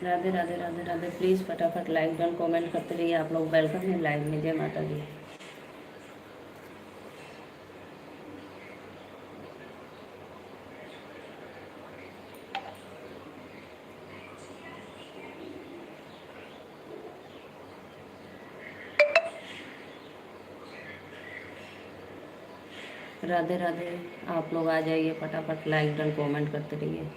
Radhe Radhe Radhe Radhe. Please फटाफट like done comment करते रहिए आप लोग। वेलकम है लाइव में। जय माता दी। राधे राधे। आप लोग आ जाइए फटाफट लाइक डन कमेंट करते रहिए।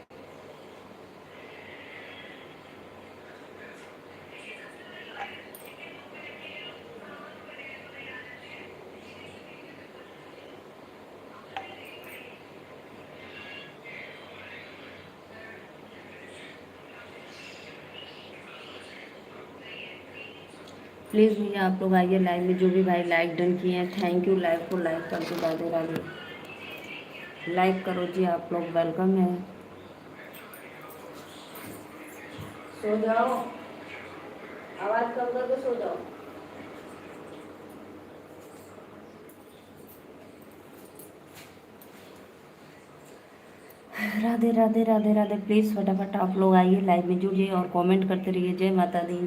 प्लीज़ भैया आप लोग आइए लाइव में। जो भी भाई लाइक डन किए हैं थैंक यू। लाइव को लाइक कर दो। राधे राधे। लाइक करो जी आप लोग। वेलकम है। सो जाओ, आवाज़ कम करके सो जाओ। राधे राधे राधे राधे। प्लीज़ फटाफट आप लोग आइए लाइव में जुड़िए और कमेंट करते रहिए। जय माता दी।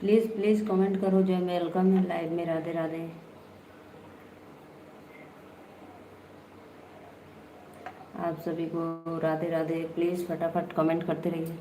प्लीज़ प्लीज़ कमेंट करो। जय वेलकम है लाइव में। राधे राधे। आप सभी को राधे राधे। प्लीज़ फटाफट कमेंट करते रहिए।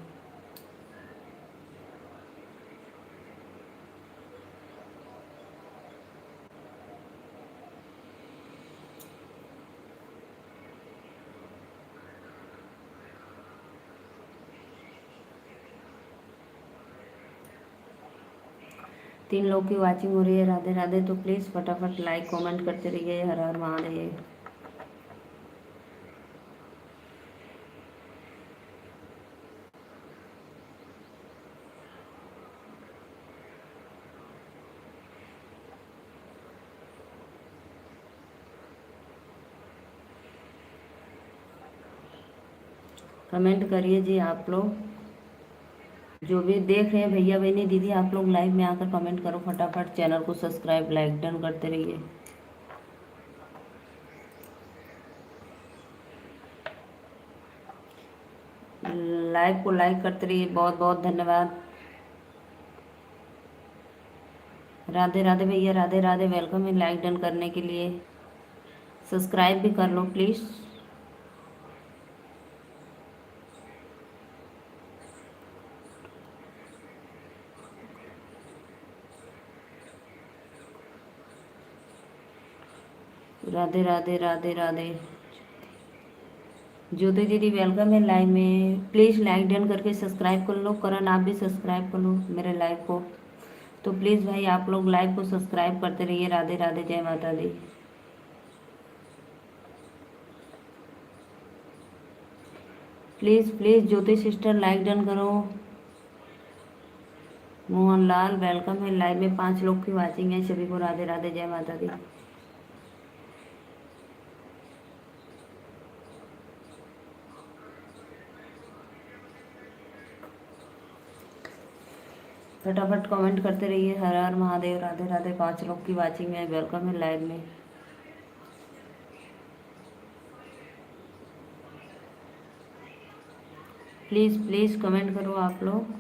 तीन लोग की वाचिंग हो रही है। राधे राधे। तो प्लीज़ फटाफट लाइक कमेंट करते रहिए। हर हर महादेव। कमेंट करिए जी आप लोग। जो भी देख रहे हैं भैया बहनी दीदी आप लोग लाइव में आकर कमेंट करो फटाफट। चैनल को सब्सक्राइब लाइक डन करते रहिए। लाइव को लाइक करते रहिए। बहुत बहुत धन्यवाद। राधे राधे भैया। राधे राधे। वेलकम है लाइक डन करने के लिए। सब्सक्राइब भी कर लो प्लीज़। राधे राधे राधे राधे। ज्योति दीदी वेलकम है लाइव में। प्लीज़ लाइक डन करके सब्सक्राइब कर लो। करण आप भी सब्सक्राइब कर लो मेरे लाइव को। तो प्लीज़ भाई आप लोग लाइव को सब्सक्राइब करते रहिए। राधे राधे। जय माता दी। Please please Jyoti sister like done करो। मोहनलाल वेलकम है लाइव में। 5 लोग की वाचिंग है। सभी को राधे राधे। जय माता दी। फटाफट कमेंट करते रहिए। हर हर महादेव। राधे राधे। 5 लोग की वाचिंग है। वेलकम है लाइव में। प्लीज़ प्लीज़ कमेंट करो आप लोग।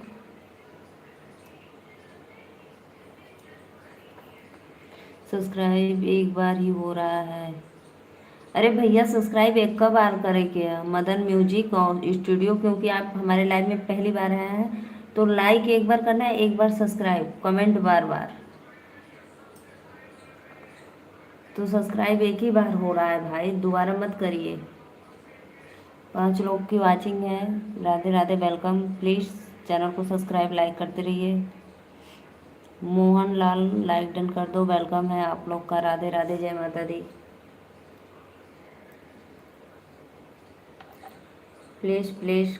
सब्सक्राइब एक बार ही हो रहा है। अरे भैया सब्सक्राइब एक का बार करें क्या? मदन म्यूजिक और स्टूडियो, क्योंकि आप हमारे लाइव में पहली बार आए हैं तो लाइक एक बार करना है, एक बार सब्सक्राइब, कमेंट बार बार। तो सब्सक्राइब एक ही बार हो रहा है भाई, दोबारा मत करिए। 5 लोग की वाचिंग है। Radhe Radhe, welcome. Please channel को सब्सक्राइब लाइक करते रहिए। मोहन लाल लाइक डन कर दो, वेलकम है आप लोग का। राधे राधे, जय माता दी। प्लीज़ प्लीज़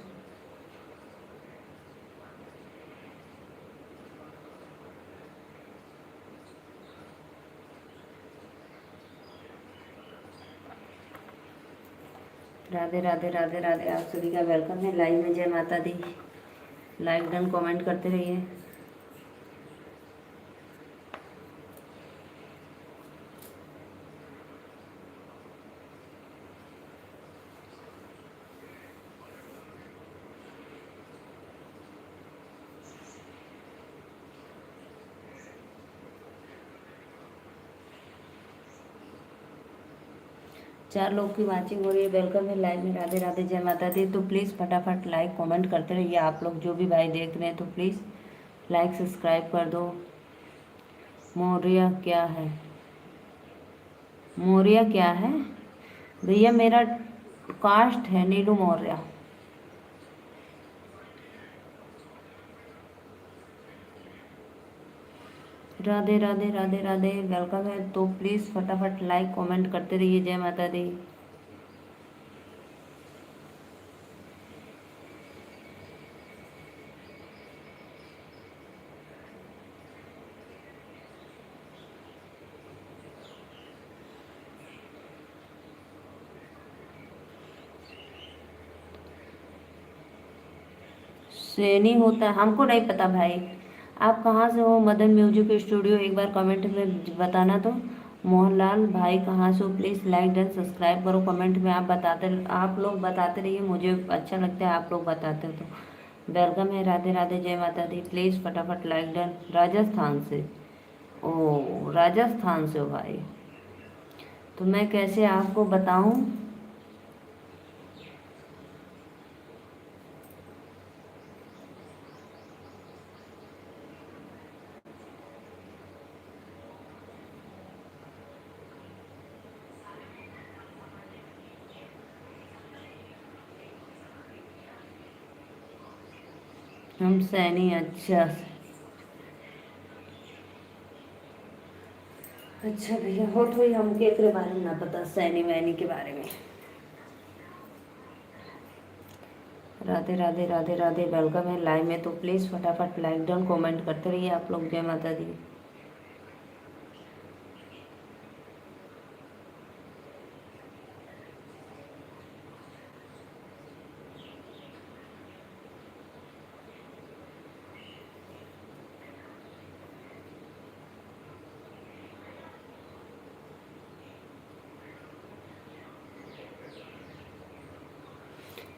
राधे राधे राधे राधे, आप सभी का वेलकम है लाइव में। जय माता दी। लाइक डन कमेंट करते रहिए। चार लोग की वाचिंग हो रही है, वेलकम है लाइव में। राधे राधे, जय माता दी। तो प्लीज़ फटाफट लाइक कमेंट करते रहिए। आप लोग जो भी भाई देख रहे हैं तो प्लीज़ लाइक सब्सक्राइब कर दो। मौर्य क्या है? मौर्य क्या है भैया? मेरा कास्ट है नीलू मौर्य। राधे राधे राधे राधे, वेलकम है। तो प्लीज़ फटाफट लाइक कमेंट करते रहिए। जय माता दी। सैनी होता है, हमको नहीं पता भाई। आप कहाँ से हो? मदन म्यूजिक स्टूडियो, एक बार कमेंट में बताना। तो मोहनलाल भाई कहाँ से हो? प्लीज़ लाइक डन सब्सक्राइब करो। कमेंट में आप लोग बताते रहिए, मुझे अच्छा लगता है आप लोग बताते हो तो। वेलकम है, राधे राधे, जय माता दी। प्लीज़ फटाफट लाइक डन। राजस्थान से? ओ, राजस्थान से हो भाई? तो मैं कैसे आपको बताऊं? हम सैनी, अच्छा। अच्छा भैया, हो तो ही हमके एकरे बारे में ना पता, सैनी वैनी के बारे में। राधे राधे राधे राधे, वेलकम है लाइव में। तो प्लीज़ फटाफट लाइक डाउन कमेंट करते रहिए आप लोग। जय माता दी।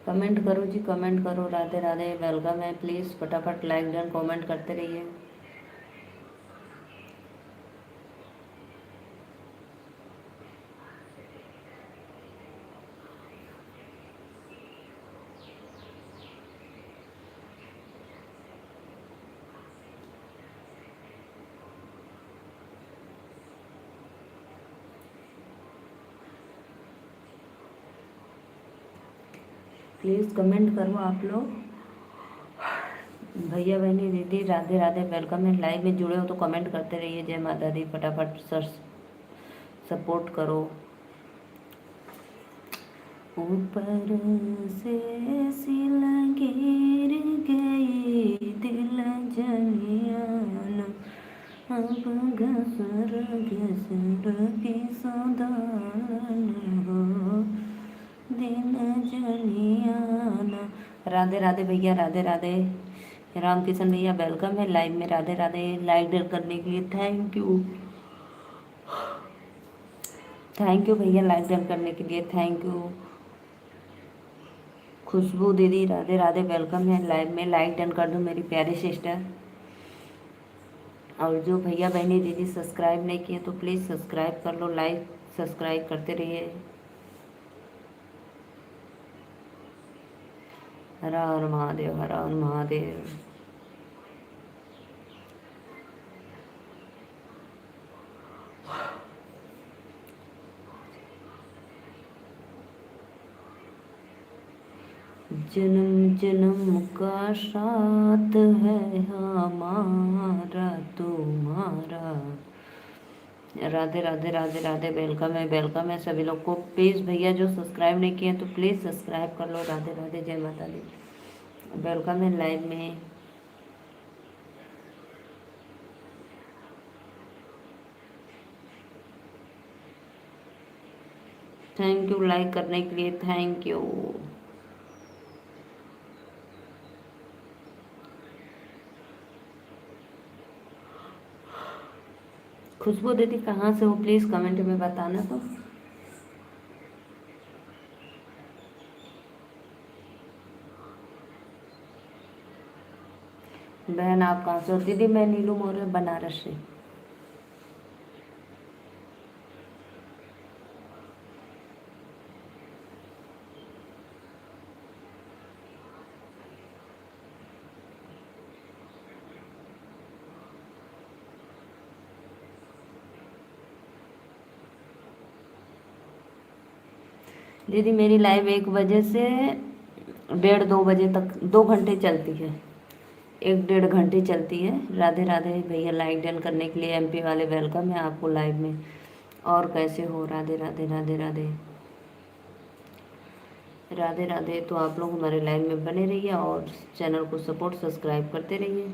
कमेंट करो जी, कमेंट करो। राधे राधे, वेलकम है। प्लीज़ फटाफट लाइक डाउन कमेंट करते रहिए। प्लीज़ कमेंट करो आप लोग। भैया बहनी दीदी, राधे राधे, वेलकम है लाइव में। जुड़े हो तो कमेंट करते रहिए। जय माता दी। फटाफट सर सपोर्ट करो। ऊपर से सिल गिर गई दिल जनियान, अब घसर घसर के सौदान हो दिन जनियाना। राधे राधे भैया, राधे राधे। राम किशन भैया, वेलकम है लाइव में। राधे राधे, लाइक डर करने के लिए थैंक यू। थैंक यू भैया, लाइक डन करने के लिए थैंक यू। खुशबू दीदी, राधे राधे, वेलकम है लाइव में। लाइक डन कर दो मेरी प्यारी सिस्टर। और जो भैया बहनी दीदी सब्सक्राइब नहीं किए तो प्लीज़ सब्सक्राइब कर लो। लाइक सब्सक्राइब करते रहिए। हर हर महादेव, हर हर महादेव। जन्म जन्म का साथ है हमारा तुम्हारा। राधे राधे राधे राधे। वेलकम है सभी लोग को। प्लीज़ भैया जो सब्सक्राइब नहीं किए तो प्लीज़ सब्सक्राइब कर लो। राधे राधे, जय माता दी। वेलकम है लाइव में। थैंक यू लाइक करने के लिए, थैंक यू। खुशबू दीदी कहाँ से हो प्लीज़ कमेंट में बताना। तो बहन आप कहाँ से हो? दीदी मैं नीलू मौर्य बनारस से। दीदी मेरी लाइव 1 बजे से 1:30-2 बजे तक 2 घंटे चलती है। 1-1.5 घंटे चलती है। राधे राधे भैया, लाइक डन करने के लिए एमपी वाले वेलकम है आपको लाइव में। और कैसे हो? राधे राधे राधे राधे राधे राधे। तो आप लोग हमारे लाइव में बने रहिए और चैनल को सपोर्ट सब्सक्राइब करते रहिए।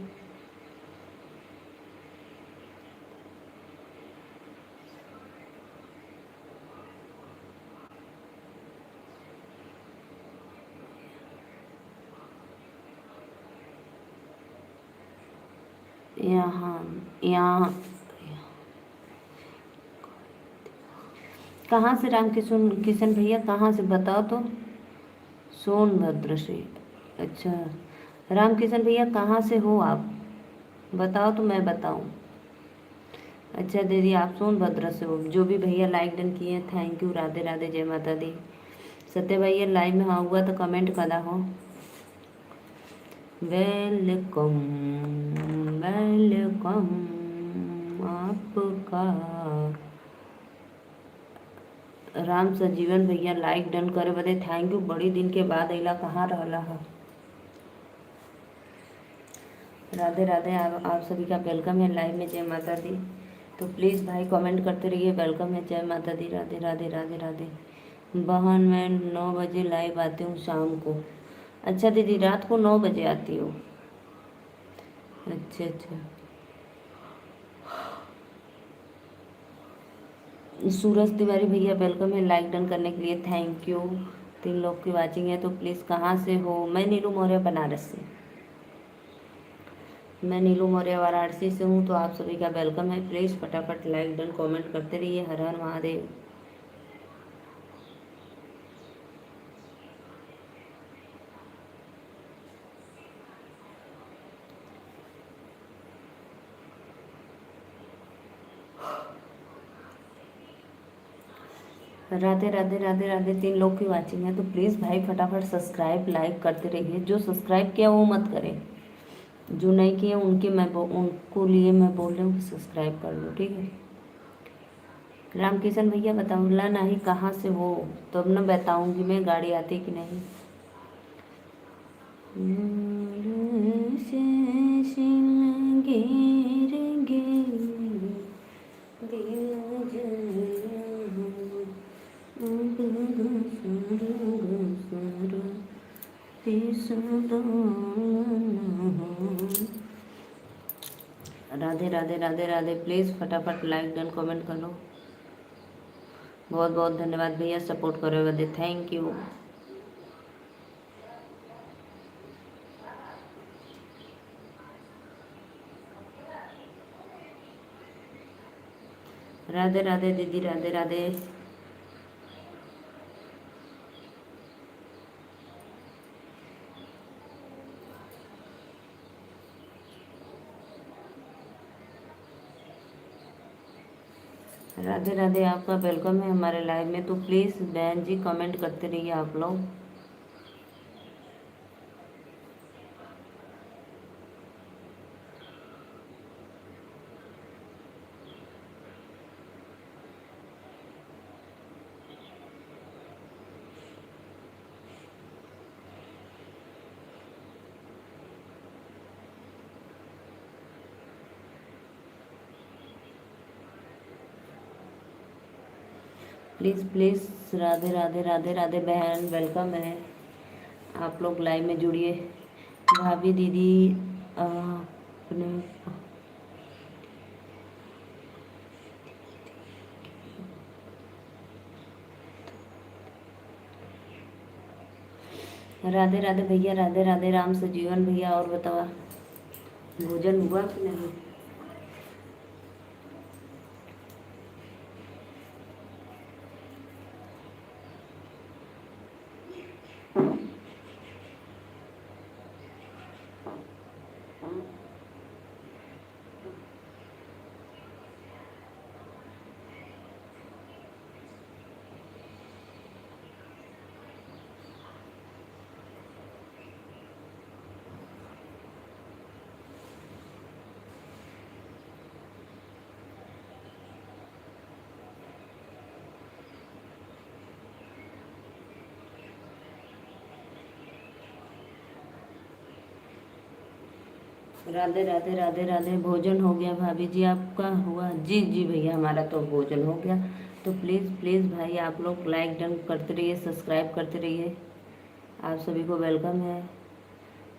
यहाँ यहाँ कहाँ से? राम किशन किशन भैया कहाँ से बताओ तो। सोनभद्र से। अच्छा राम किशन भैया कहाँ से हो आप? बताओ तो मैं बताऊँ। अच्छा दीदी आप सोनभद्र से हो। जो भी भैया लाइक डन किए हैं थैंक यू। राधे राधे, जय माता दी। सत्य भैया लाइव में हाँ हुआ तो कमेंट करा हो। वेलकम वेलकम आपका। राम सजीवन भैया लाइक डन करे बदे थैंक यू। बड़ी दिन के बाद अला कहाँ रहला है। राधे राधे। आप सभी का वेलकम है लाइव में, जय माता दी। तो प्लीज़ भाई कमेंट करते रहिए। वेलकम है, जय माता दी। राधे राधे राधे राधे। बहन मैं 9 बजे लाइव आती हूँ शाम को। अच्छा दीदी रात को 9 बजे आती हो? अच्छा अच्छा। सूरज तिवारी भैया वेलकम है लाइक डन करने के लिए, थैंक यू। 3 लोग की वाचिंग है तो प्लीज़ कहाँ से हो? मैं नीलू मौर्य बनारस से। मैं नीलू मौर्य वाराणसी से हूँ। तो आप सभी का वेलकम है। प्लीज़ फटाफट लाइक डन कमेंट करते रहिए। हर हर महादेव। राधे राधे राधे राधे। 3 लोग की वाचिंग है तो प्लीज़ भाई फटाफट सब्सक्राइब लाइक करते रहिए। जो सब्सक्राइब किया वो मत करें, जो नहीं किए उनको लिए मैं बोल रही हूँ कि सब्सक्राइब कर लो, ठीक है। रामकिशन भैया बताओ ला नहीं कहाँ से हो? तो अब ना बताऊँगी मैं गाड़ी आती कि नहीं। राधे राधे राधे राधे। प्लीज़ फटाफट लाइक डन कमेंट कर लो। बहुत बहुत धन्यवाद भैया सपोर्ट करे बदे, थैंक यू। राधे राधे दीदी, राधे राधे। राधे राधे। आपका वेलकम है हमारे लाइव में। तो प्लीज़ बहन जी कमेंट करते रहिए आप लोग। प्लीज़ प्लीज़, राधे राधे राधे राधे बहन, वेलकम है। आप लोग लाइव में जुड़िए। भाभी दीदी अपने राधे राधे भैया, राधे राधे राम सजीवन भैया। और बतावा, भोजन हुआ कि नहीं? राधे राधे राधे राधे। भोजन हो गया भाभी जी, आपका हुआ? जी जी भैया, हमारा तो भोजन हो गया। तो प्लीज़ प्लीज़ भाई, आप लोग लाइक डन करते रहिए, सब्सक्राइब करते रहिए। आप सभी को वेलकम है।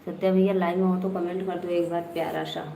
सत्या भैया लाइव में हो तो कमेंट कर दो एक बार प्यारा सा।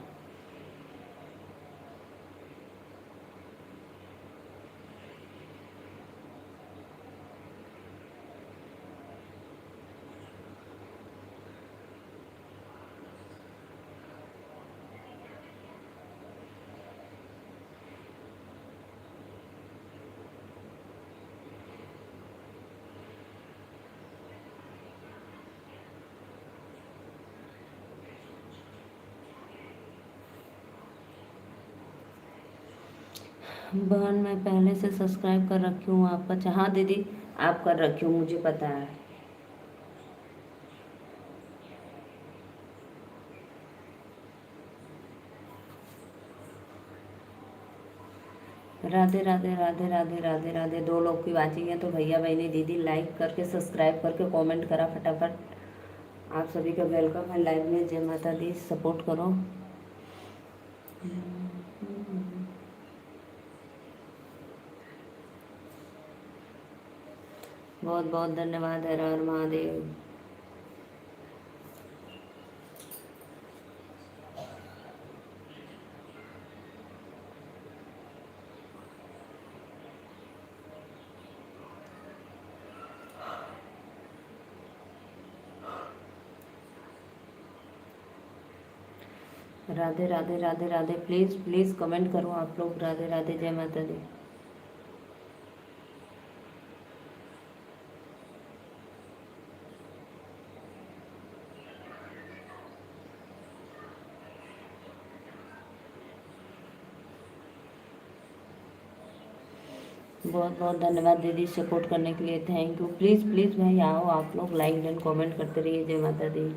बहन मैं पहले से सब्सक्राइब कर रखी हूँ आपका। हाँ दीदी, आप कर रखी हूँ, मुझे पता है। राधे राधे राधे राधे राधे राधे। दो लोग की वाचिंग है तो भैया बहनी दीदी लाइक करके सब्सक्राइब करके कमेंट करा फटाफट। आप सभी का वेलकम है लाइव में। जय माता दी, सपोर्ट करो। बहुत बहुत धन्यवाद। हर हर Mahadev. Radhe Radhe Radhe Radhe. Please please comment करो आप लोग। राधे राधे, जय माता दी। बहुत बहुत धन्यवाद दीदी सपोर्ट करने के लिए, थैंक यू। प्लीज़ प्लीज़ भाई आओ, आप लोग लाइक एंड कमेंट करते रहिए। जय माता दी।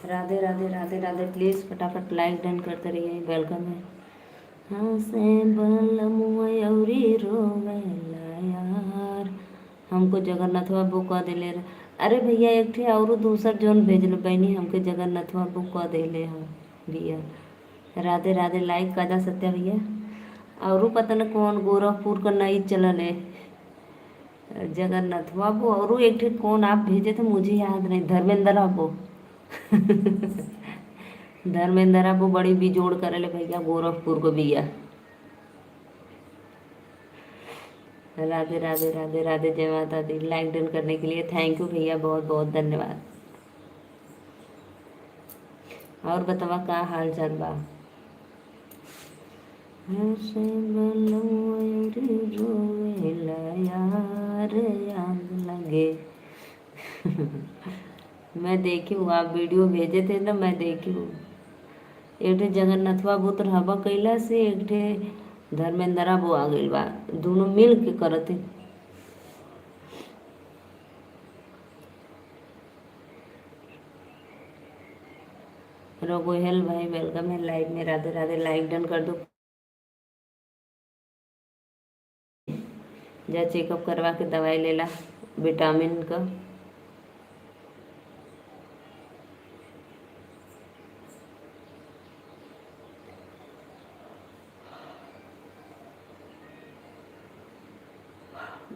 राधे राधे राधे राधे। प्लीज़ फटाफट लाइक डन करते रहिए, वेलकम है। हाँ से बलमुरी रोवेला यार, हमको जगन्नाथवा बुक कह दिले रे। अरे भैया एक ठे और दूसर जोन भेज लो बहनी, हमके जगन्नाथवा बुक कह दिले हम भैया। राधे राधे। लाइक का जा सत्या भैया। और पता न कौन गोरखपुर का नई चलन है जगन्नाथ बाबू। और एक ठे कौन आप भेजे थे, मुझे याद नहीं। धर्मेंद्र बाबू धर्मेंद्र बाबू बड़ी बिजोड़ करे भैया गोरखपुर को भैया। राधे राधे राधे राधे। जय माता दी। लाइक डन करने के लिए थैंक यू भैया, बहुत बहुत धन्यवाद। और बतावा का हाल चाल बा? ऐसे बलमयूरी रोवेला यार, आग लगे मैं देखी हूँ, आप वीडियो भेजे थे ना, मैं देखी हूँ। एक ठे जगन्नाथ बाबू तो हवा कैला से, एक ठे धर्मेंद्र बाबू आ गइल बा, दोनों मिल के करते। रोगोहेल भाई वेलकम है लाइव में। राधे राधे। लाइक डन कर दो। जा चेकअप करवा के दवाई लेला विटामिन का।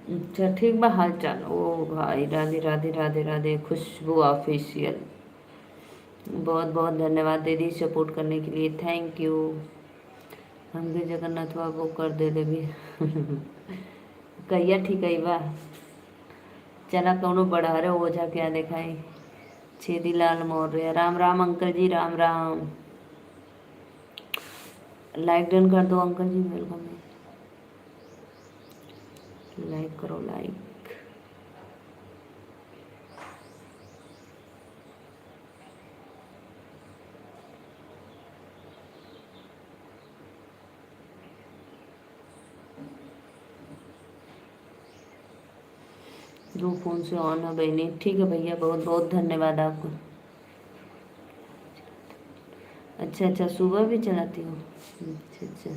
अच्छा ठीक बा, हाल चाल। ओ भाई, राधे राधे राधे राधे। खुशबू ऑफिशियल, बहुत बहुत धन्यवाद दीदी सपोर्ट करने के लिए, थैंक यू। हम भी जगन्नाथ बाबू कर दे दे भी कहिया ठीक है बा। चला कौनो बढ़ारे ओझा क्या दिखाई। छेदी लाल मौर्य, राम राम अंकल जी, राम राम। लाइक डन कर दो अंकल जी, वेलकम है। लाइक करो लाइक। दो फोन से ऑन है बहनी, ठीक है भैया, बहुत बहुत धन्यवाद आपको। अच्छा अच्छा, सुबह भी चलाती हूँ। अच्छा अच्छा,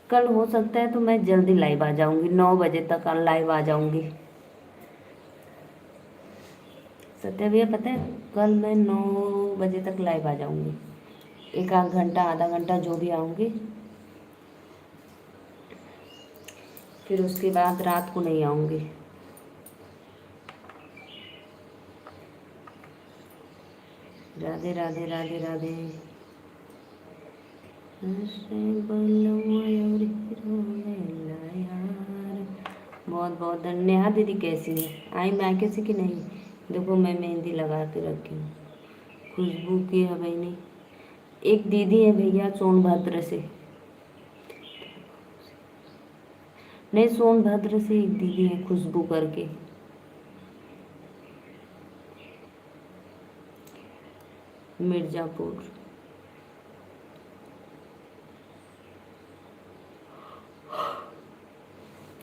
कल हो सकता है तो मैं जल्दी लाइव आ जाऊंगी, 9 बजे तक लाइव आ जाऊंगी। सत्या भैया पता है, कल मैं 9 बजे तक लाइव आ जाऊंगी। एक आध घंटा, आधा घंटा जो भी आऊंगी। फिर उसके बाद रात को नहीं आऊंगी। राधे राधे राधे राधे। बहुत बहुत धन्यवाद। नेहा दीदी कैसी है, आई मायके से कि नहीं? देखो मैं मेहंदी लगा के रखी हूँ, खुशबू की है बहनी। एक दीदी है भैया सोनभद्र से, नहीं सोनभद्र से एक दीदी है खुशबू करके। मिर्ज़ापुर।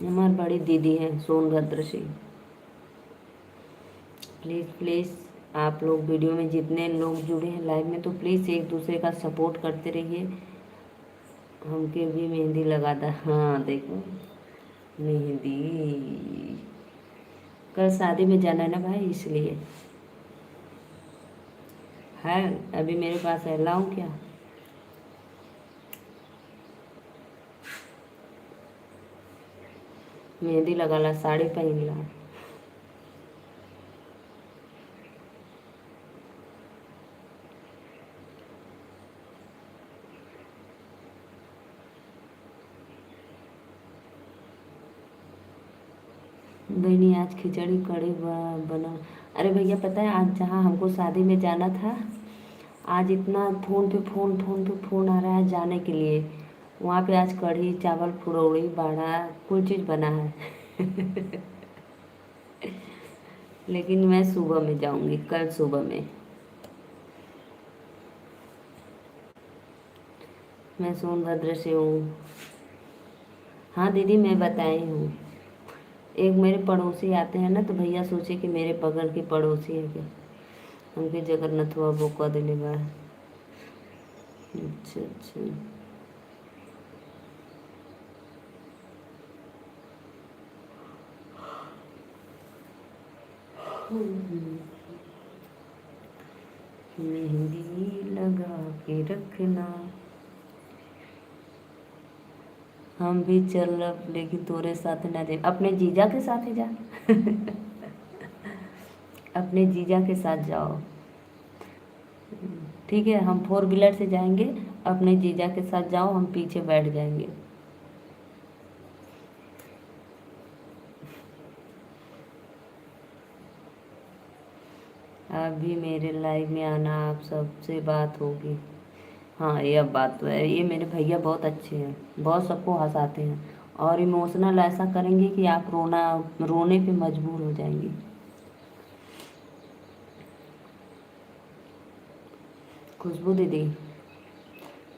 हमारी बड़ी दीदी है सोनभद्र से। प्लीज़ प्लीज़ आप लोग वीडियो में जितने लोग जुड़े हैं लाइव में, तो प्लीज़ एक दूसरे का सपोर्ट करते रहिए। हमके भी मेहंदी लगा था, हाँ देखो मेहंदी। कल शादी में जाना है ना भाई, इसलिए है। अभी मेरे पास है, लाऊं क्या? मेहंदी लगा ला, साड़ी पहन ला। बहनी आज खिचड़ी कड़ी बना। अरे भैया पता है, आज जहाँ हमको शादी में जाना था, आज इतना फ़ोन पे फ़ोन आ रहा है जाने के लिए। वहाँ पे आज कढ़ी चावल फुलौड़ी बाड़ा कुल चीज़ बना है लेकिन मैं सुबह में जाऊँगी, कल सुबह में। मैं सोनभद्र से हूँ। हाँ दीदी मैं बताई हूँ। एक मेरे पड़ोसी आते हैं ना, तो भैया सोचे कि मेरे बगल के पड़ोसी है क्या, हमके जगन्नाथ बाबू कह दिले बा। अच्छा अच्छा। मेहंदी लगा के रखना। हम भी चलब लेकिन तोरे साथ ना दे, अपने जीजा के साथ ही जा अपने जीजा के साथ जाओ। ठीक है, हम 4 व्हीलर से जाएंगे, अपने जीजा के साथ जाओ, हम पीछे बैठ जाएंगे। आप भी मेरे लाइव में आना, आप सबसे बात होगी। हाँ ये अब बात तो है, ये मेरे भैया बहुत अच्छे हैं, बहुत सबको हंसाते हैं और इमोशनल ऐसा करेंगे कि आप रोने पे मजबूर हो जाएंगे। खुशबू दीदी,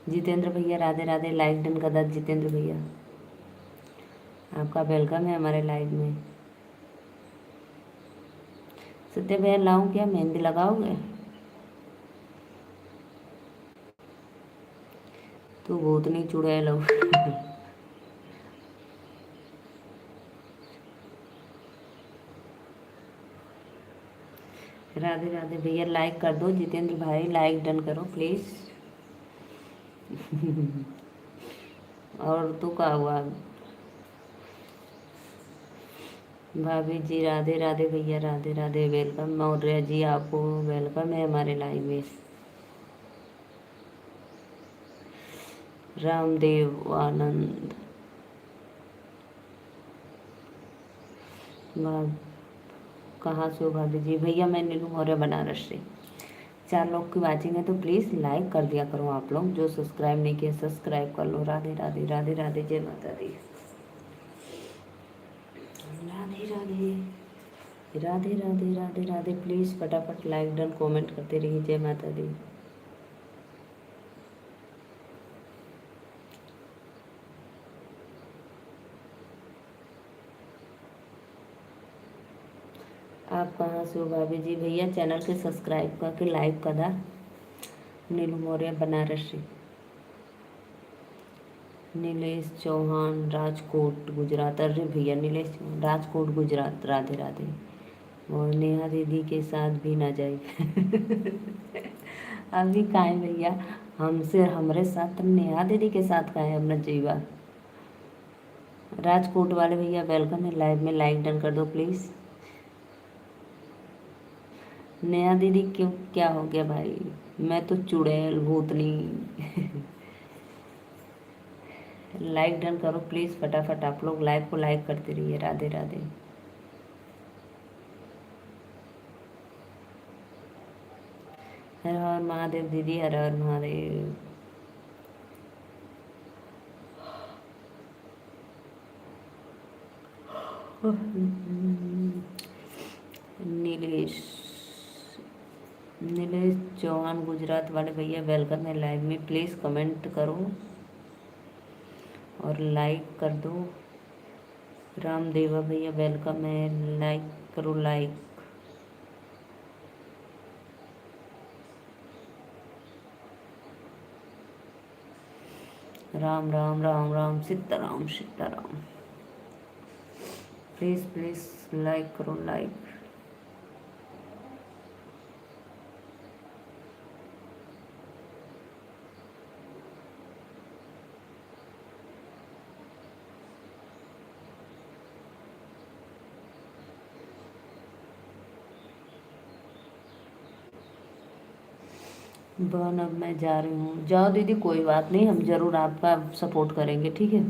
जितेंद्र भैया राधे राधे, लाइक डन कर दो जितेंद्र भैया। आपका वेलकम है हमारे लाइव में। सत्य भैया लाऊं क्या, मेहंदी लगाओगे? तू भूतनी चुड़ैल हो राधे राधे भैया, लाइक कर दो जितेंद्र भाई, लाइक डन करो प्लीज़ और तू का हुआ? भाभी जी राधे राधे, भैया राधे राधे, वेलकम। मौर्य जी आपको वेलकम है हमारे लाइव में। रामदेव आनंद भाभ कहाँ से हो भाभी जी? भैया मैं नीलू मौर्य बनारस से। 4 लोग की वाचिंग है तो प्लीज़ लाइक कर दिया करो। आप लोग जो सब्सक्राइब नहीं किए सब्सक्राइब कर लो। राधे राधे राधे राधे, जय माता दी। राधे राधे राधे राधे राधे राधे। प्लीज़ फटाफट लाइक डन कमेंट करते रहिए। जय माता दी। आप कहाँ से हो भाभी जी? भैया चैनल के सब्सक्राइब करके लाइक करा। नीलू मौर्य बनारस से। नीलेश चौहान राजकोट गुजरात। अरे भैया नीलेश चौहान राजकोट गुजरात, राधे राधे। और नेहा दीदी के साथ भी ना जाए। अभी कहाँ है भैया? हमसे हमारे साथ तो नेहा दीदी के साथ कहाँ है अपना जीवा। राजकोट वाले भैया वेलकम है लाइव में। लाइक डन कर दो प्लीज़। नेहा दीदी क्यों, क्या हो गया भाई? मैं तो चुड़ैल भूतनी। लाइक डन करो प्लीज़ फटाफट। आप लोग लाइव को लाइक करते रहिए। राधे राधे। हर हर महादेव दीदी, हर हर महादेव। नीलेश नीलेश चौहान गुजरात वाले भैया वेलकम है लाइव में। प्लीज़ कमेंट करो और लाइक कर दो। रामदेवा भैया वेलकम है, लाइक करो like. Ram Ram Ram Ram, Sitaram Sitaram. Please please like करो लाइक। बहन अब मैं जा रही हूँ। जाओ दीदी, कोई बात नहीं, हम ज़रूर आपका सपोर्ट करेंगे, ठीक है।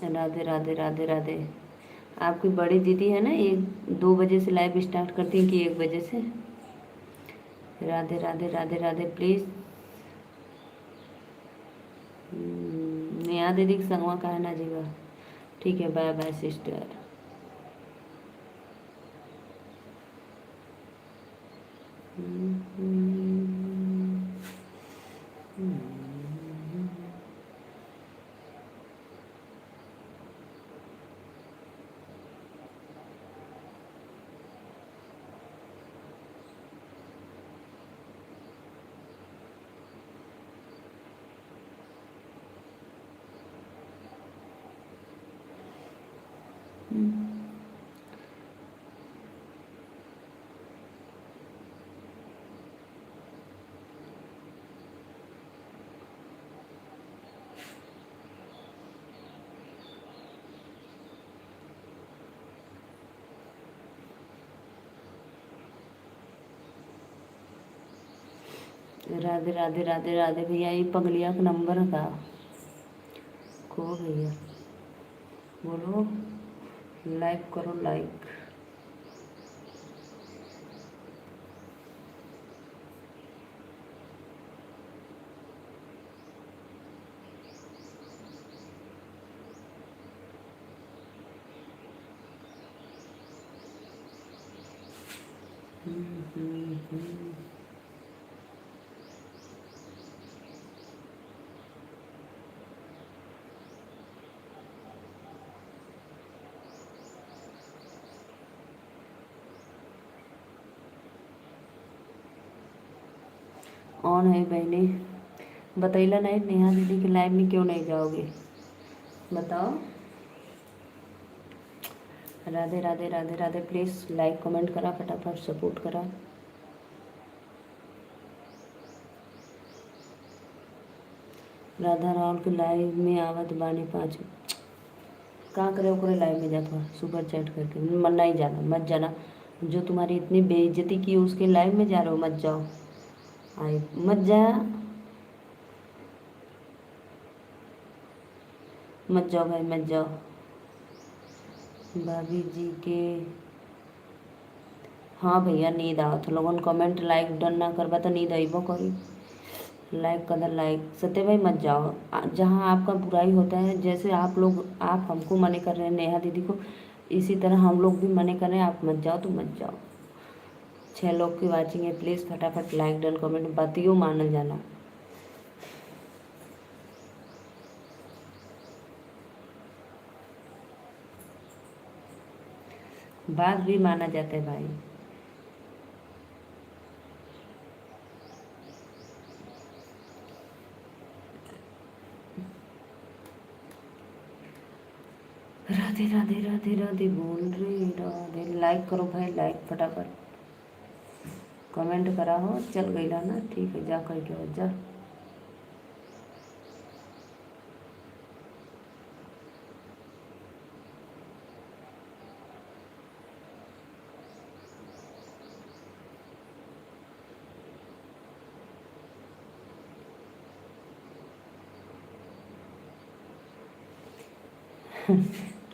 राधे राधे राधे राधे। आपकी बड़ी दीदी है ना, 1-2 बजे से लाइव स्टार्ट करती हैं कि 1 बजे से? राधे राधे राधे राधे। प्लीज़ नेहा दीदी की संगवा का है ना जीवा। ठीक है, bye bye sister. Radhe Radhe Radhe Radhe. भैया ये पगलिया का नंबर का को भैया बोलो, लाइक करो लाइक। ऑन है बहने। बतैला नहीं नेहा दीदी के लाइव में क्यों नहीं जाओगे बताओ। Radhe Radhe Radhe Radhe. Please like comment करा फटाफट, सपोर्ट करा। राधा राहुल के लाइव में आवत बानी 5। कहाँ करे ओकरे लाइव में जा, थोड़ा सुपर चैट करके मन नहीं जाना, मत जाना। जो तुम्हारी इतनी बेइज्जती की उसके लाइव में जा रहे हो, मत जाओ। आई मत जा, मत जाओ भाई, मत जाओ। भाभी जी के, हाँ भैया नींद आवत लोगन कमेंट लाइक डन ना करबा तो नींद अइबो करी। लाइक कर लाइक, सत्य भाई मत जाओ। जहाँ आपका बुराई होता है, जैसे आप लोग, आप हमको मने कर रहे हैं नेहा दीदी को, इसी तरह हम लोग भी मने कर रहे हैं, आप मत जाओ तो मत जाओ। 6 लोग की वाचिंग है, प्लीज़ फटाफट लाइक डन कमेंट बातियों मानल जाना। बात भी माना जाता है भाई। राधे राधे राधे राधे बोल रहे राधे। लाइक करो भाई, लाइक फटाफट, कमेंट करा हो, चल गई ना, ठीक है, जा करके हो जा।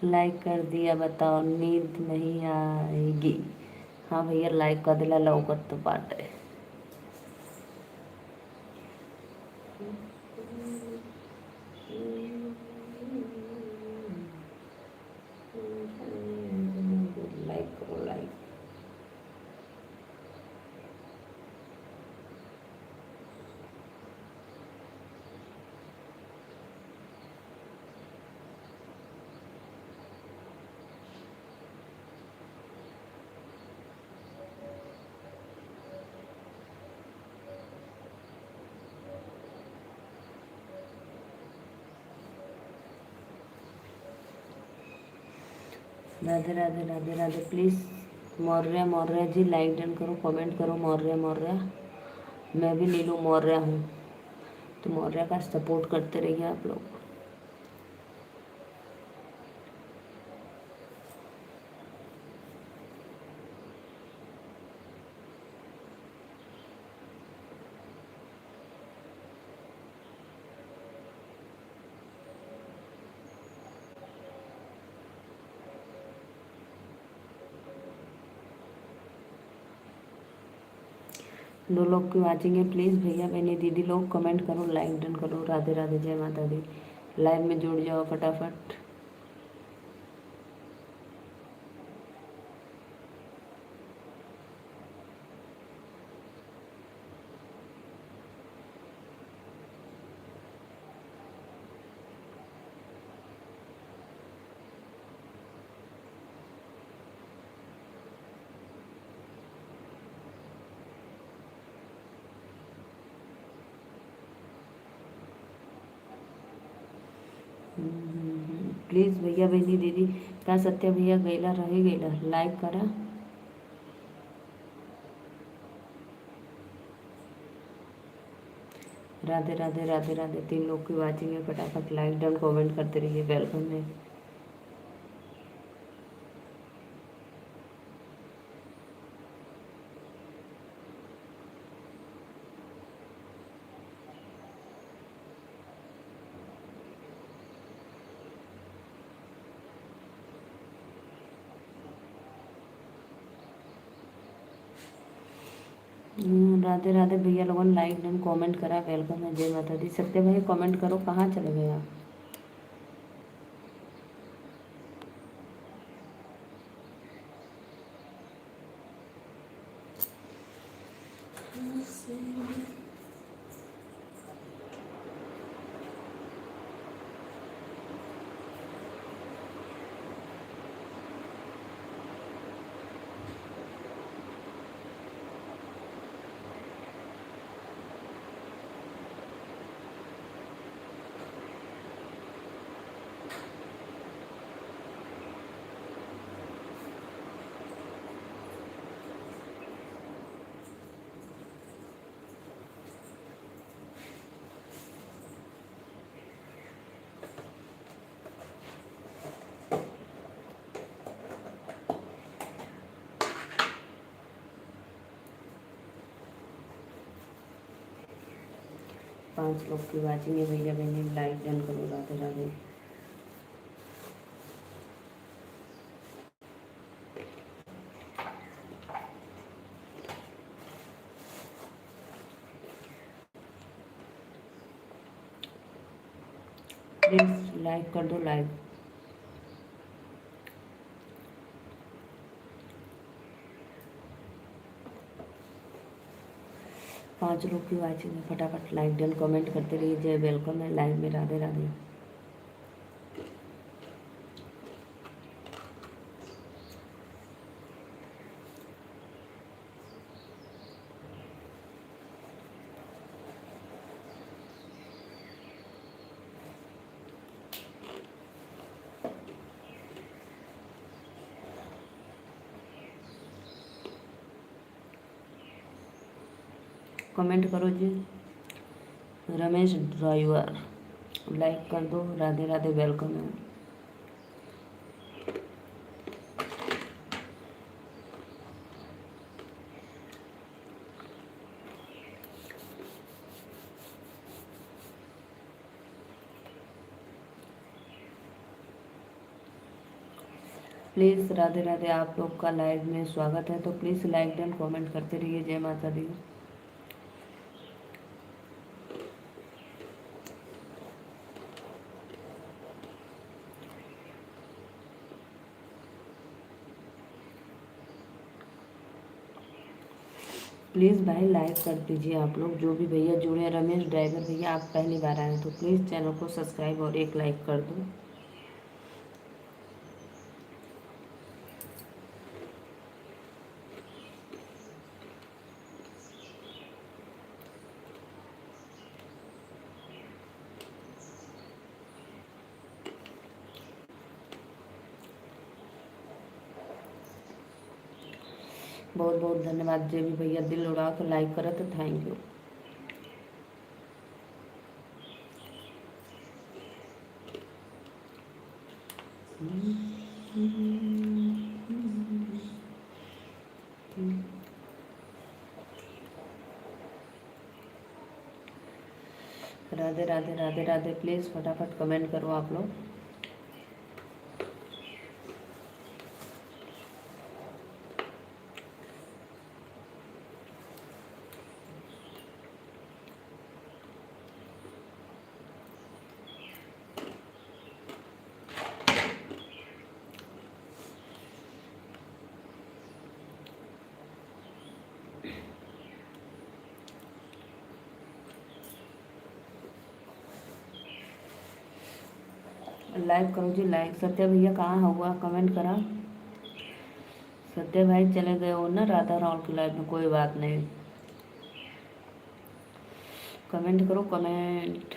लाइक कर दिया, बताओ नींद नहीं आएगी। हाँ भैया लाइक कर दिला, लौकत तो बाटे। लाइक करो like. Radhe Radhe Radhe Radhe, please Maurya Maurya ji like done करो, कमेंट करो, मौर्य मौर्य। मैं भी नीलू मौर्य हूँ, तो मौर्य का सपोर्ट करते रहिए आप लोग। दो लोग की वाचिंग है, प्लीज़ भैया बहनी दीदी लोग कमेंट करो, लाइक डन करो। राधे राधे, जय माता दी। लाइव में जुड़ जाओ फटाफट। प्लीज़ भैया बहनी दीदी, का सत्य भैया गैला रहे गैला, लाइक करा। राधे राधे राधे राधे, 3 लोग की वाचिंग है, फटाफट लाइक डन कमेंट करते रहिए, वेलकम है। राधे राधे भैया लोगों ने लाइक डन कमेंट करा, वेलकम है, जय माता दी। सत्य भाई कमेंट करो, कहाँ चले गए आप। 5 लोग की वाचिंग है भैया बहनी, लाइक डन करो। राधे राधे। प्लीज़ लाइक कर दो, लाइक। पाँच लोग की वाचिंग है, फटाफट लाइक डन कमेंट करते रहिए। जय वेलकम है लाइव में। राधे राधे। कमेंट करो जी। रमेश ड्राइवर लाइक कर दो। राधे राधे, वेलकम है। प्लीज़ राधे राधे, आप लोग का लाइव में स्वागत है, तो प्लीज़ लाइक डन कमेंट करते रहिए। जय माता दी। प्लीज़ भाई लाइक कर दीजिए आप लोग, जो भी भैया जुड़े हैं। रमेश ड्राइवर भैया आप पहली बार आए हैं तो प्लीज़ चैनल को सब्सक्राइब और एक लाइक कर दो। बहुत बहुत धन्यवाद। जे भी भैया दिल उड़ा के लाइक करे तो thank you. Radhe Radhe Radhe Radhe. Please फटाफट कमेंट करो आप लोग। लाइक करो जी, लाइक। सत्य भैया कहाँ हुआ, कमेंट करा। सत्य भाई चले गए हो ना राधा राउंड की लाइफ में, कोई बात नहीं। कमेंट करो, कमेंट।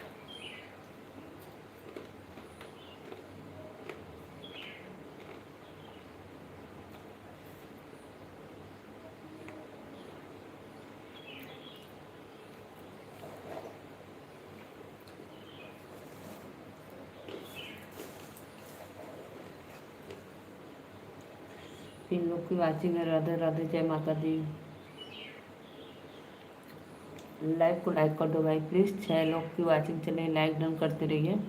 इन लोग की वाचिंग है। राधे राधे, जय माता दी। लाइव को लाइक कर दो भाई प्लीज़। 6 लोग की वाचिंग चले, लाइक डन करते रहिए।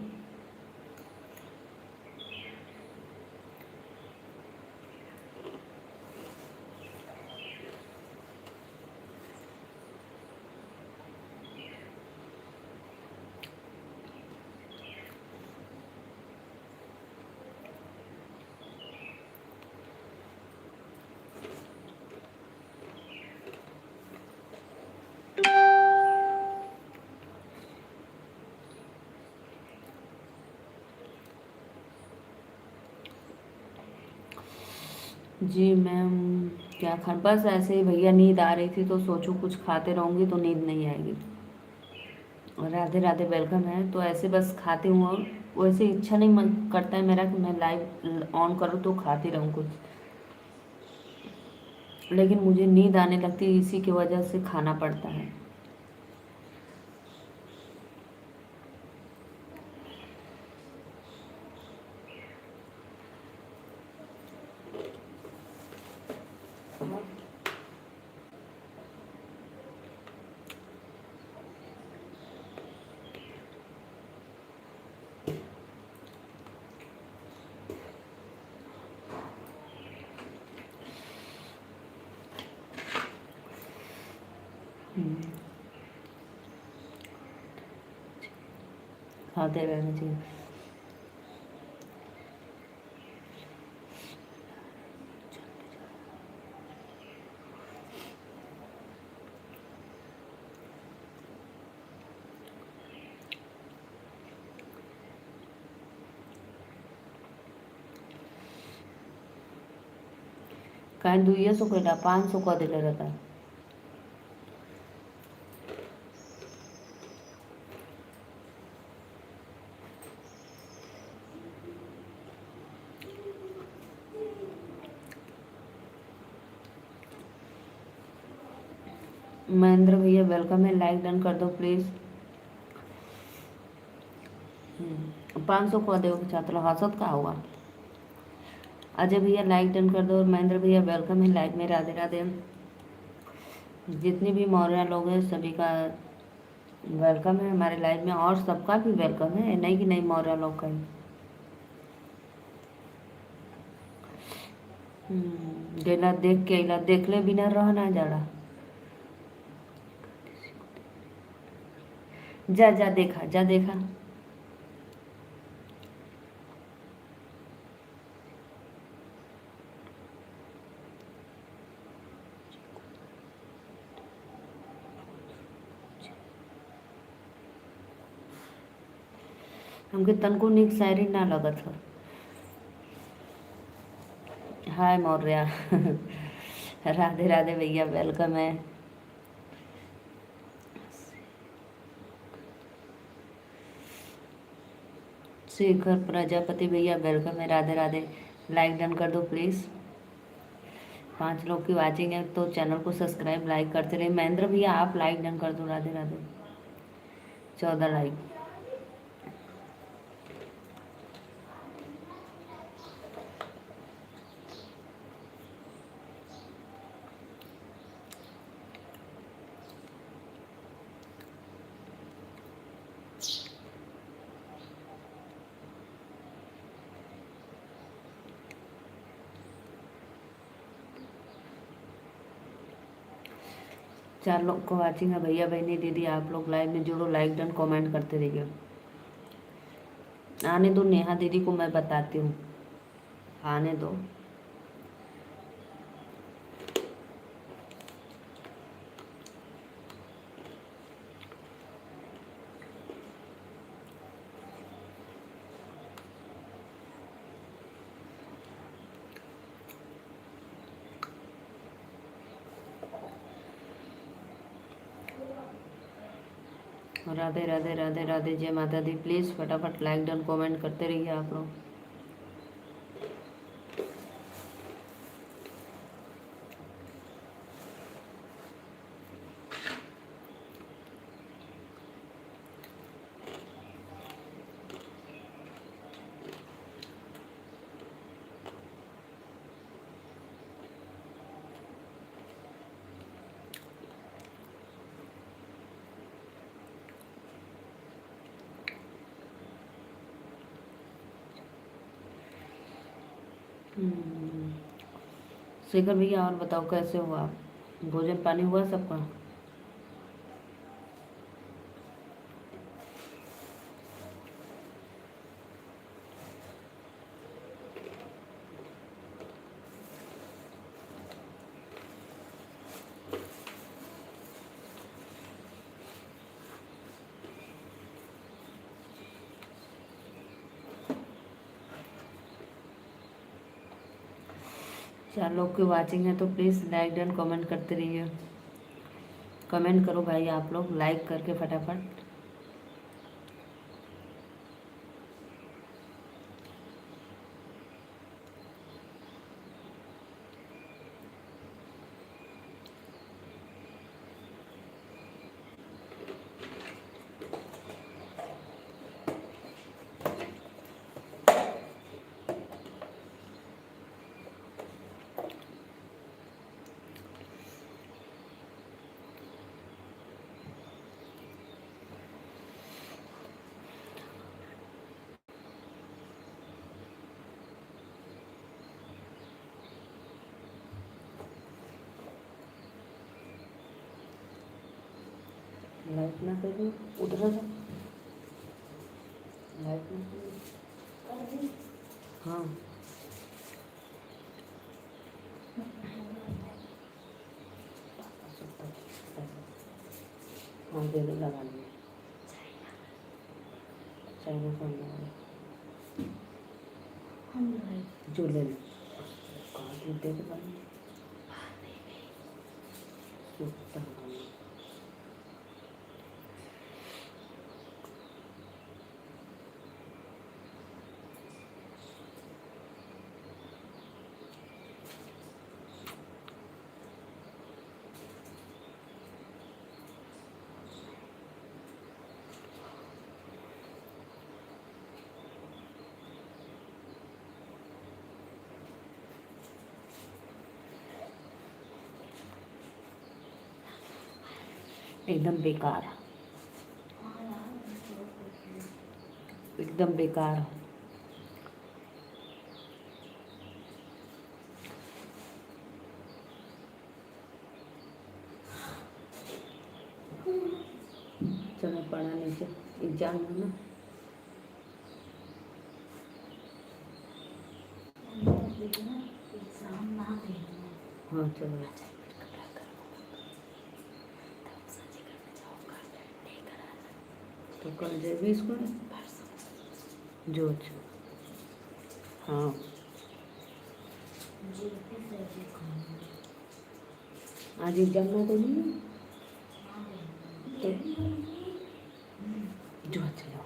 जी मैम, क्या खान, बस ऐसे ही भैया नींद आ रही थी तो सोचो कुछ खाते रहूँगी तो नींद नहीं आएगी। राधे राधे, वेलकम है। तो ऐसे बस खाती हूँ, वैसे इच्छा नहीं मन करता है मेरा कि मैं लाइव ऑन करूँ तो खाती रहूँ कुछ, लेकिन मुझे नींद आने लगती है, इसी की वजह से खाना पड़ता है। खाते रहना चाहिए। कहीं 200 कटा 500 कह दिले रहता। महेंद्र भैया वेलकम है, लाइक डन कर दो प्लीज। 500 को दे छात्र हंसत का होगा। अजय भैया लाइक डन कर दो और महेंद्र भैया वेलकम है लाइव में। राधे राधे। जितने भी मौर्य लोग हैं सभी का वेलकम है हमारे लाइव में, और सबका भी वेलकम है, नहीं कि नहीं मौर्य लोग का ही। डेला देख के इला देख ले बिना रह ना जाड़ा। जा जा देखा जा देखा। हमके तनको निक शायरी ना लगत हो। हाय मौर्या। राधे राधे भैया वेलकम है। शेखर प्रजापति भैया वेलकम है। राधे राधे। लाइक डन कर दो प्लीज़। 5 लोग की वाचिंग है तो चैनल को सब्सक्राइब लाइक करते रहिए। महेंद्र भैया आप लाइक डन कर दो। राधे राधे। 14 लाइक। चार लोग को वाचिंग है भैया बहनी दीदी आप लोग लाइव में जुड़ो, लाइक डन कमेंट करते रहिए। आने दो नेहा दीदी को, मैं बताती हूँ, आने दो। राधे राधे राधे राधे। जय माता दी। प्लीज़ फटाफट लाइक डन कमेंट करते रहिए आप लोग। शेखर भैया और बताओ कैसे हो आप, भोजन पानी हुआ सबका? चार लोग की वाचिंग है तो प्लीज़ लाइक डन कमेंट करते रहिए। कमेंट करो भाई आप लोग लाइक करके फटाफट। लाइक ना करो उधर जा। हाँ हाँ दे दे लगा लिए चाइना फोन लगा जो ले लो कहाँ दे दे एकदम बेकार एकदम बेकार। चलो पढ़ा नीचे एग्जाम है ना। हाँ चलो तो कल जाएगी स्कूल जो हाँ आज एग्जाम ना तो नहीं तो जो चलो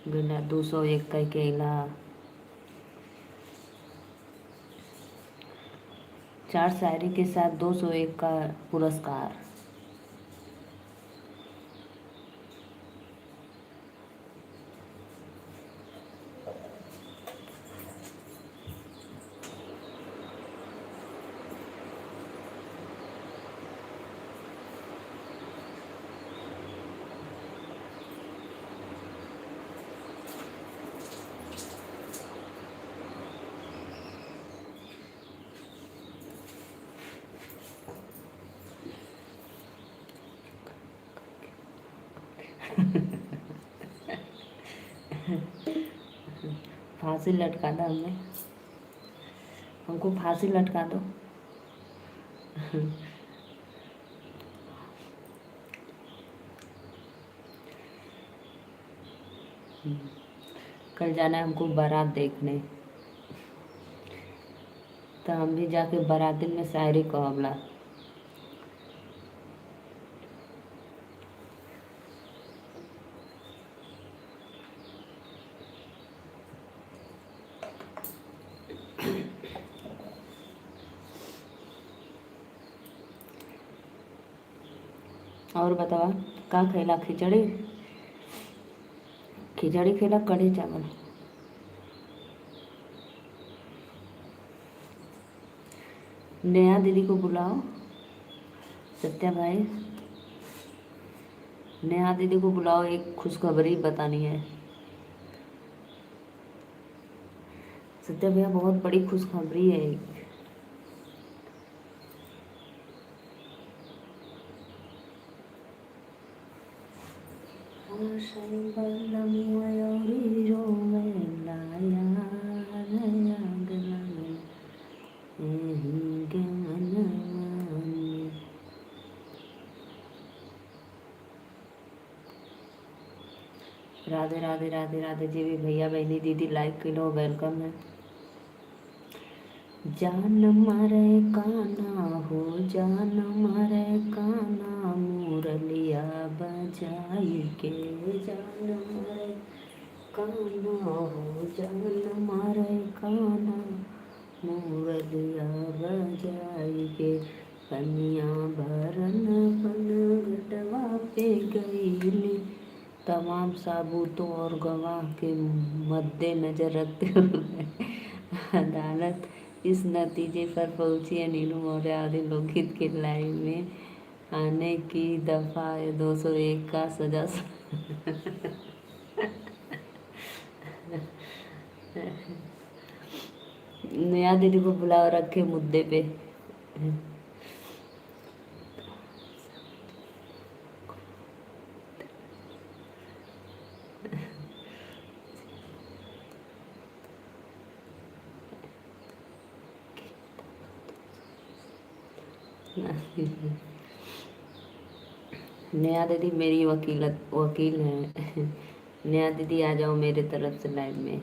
बिना 201 का केला 4 शायरी के साथ 201 का पुरस्कार। फांसी लटका दो हमें, हमको फांसी लटका दो। कल जाना है हमको बारात देखने, तो हम भी जाके बारातिन में शायरी कहबला। और बतावा का खैला? खिचड़ी खिचड़ी खेला कढ़ी चावल। नेहा दीदी को बुलाओ, सत्या भाई नेहा दीदी को बुलाओ, एक खुशखबरी बतानी है। सत्या भैया बहुत बड़ी खुशखबरी है एक। राधे राधे राधे राधे जी भी भैया बहनी दीदी लाइक किलो वेलकम है। जान मारे काना हो जान मारे काना मुरलिया बजाई के, जान मारे काना हो जान मारे काना मुरलिया बजाई के, कन्या भरन बन घटवा पे गईली। तमाम साबूतों और गवाह के मद्देनजर रखते हुए अदालत इस नतीजे पर पहुंची है नीलू मौर्य आदि लोकहित के लाइव में आने की दफा 201 का सजा नया दीदी को बुला रखे मुद्दे पे। नया दीदी मेरी वकील है। नया दीदी आ जाओ मेरे तरफ से लाइव में।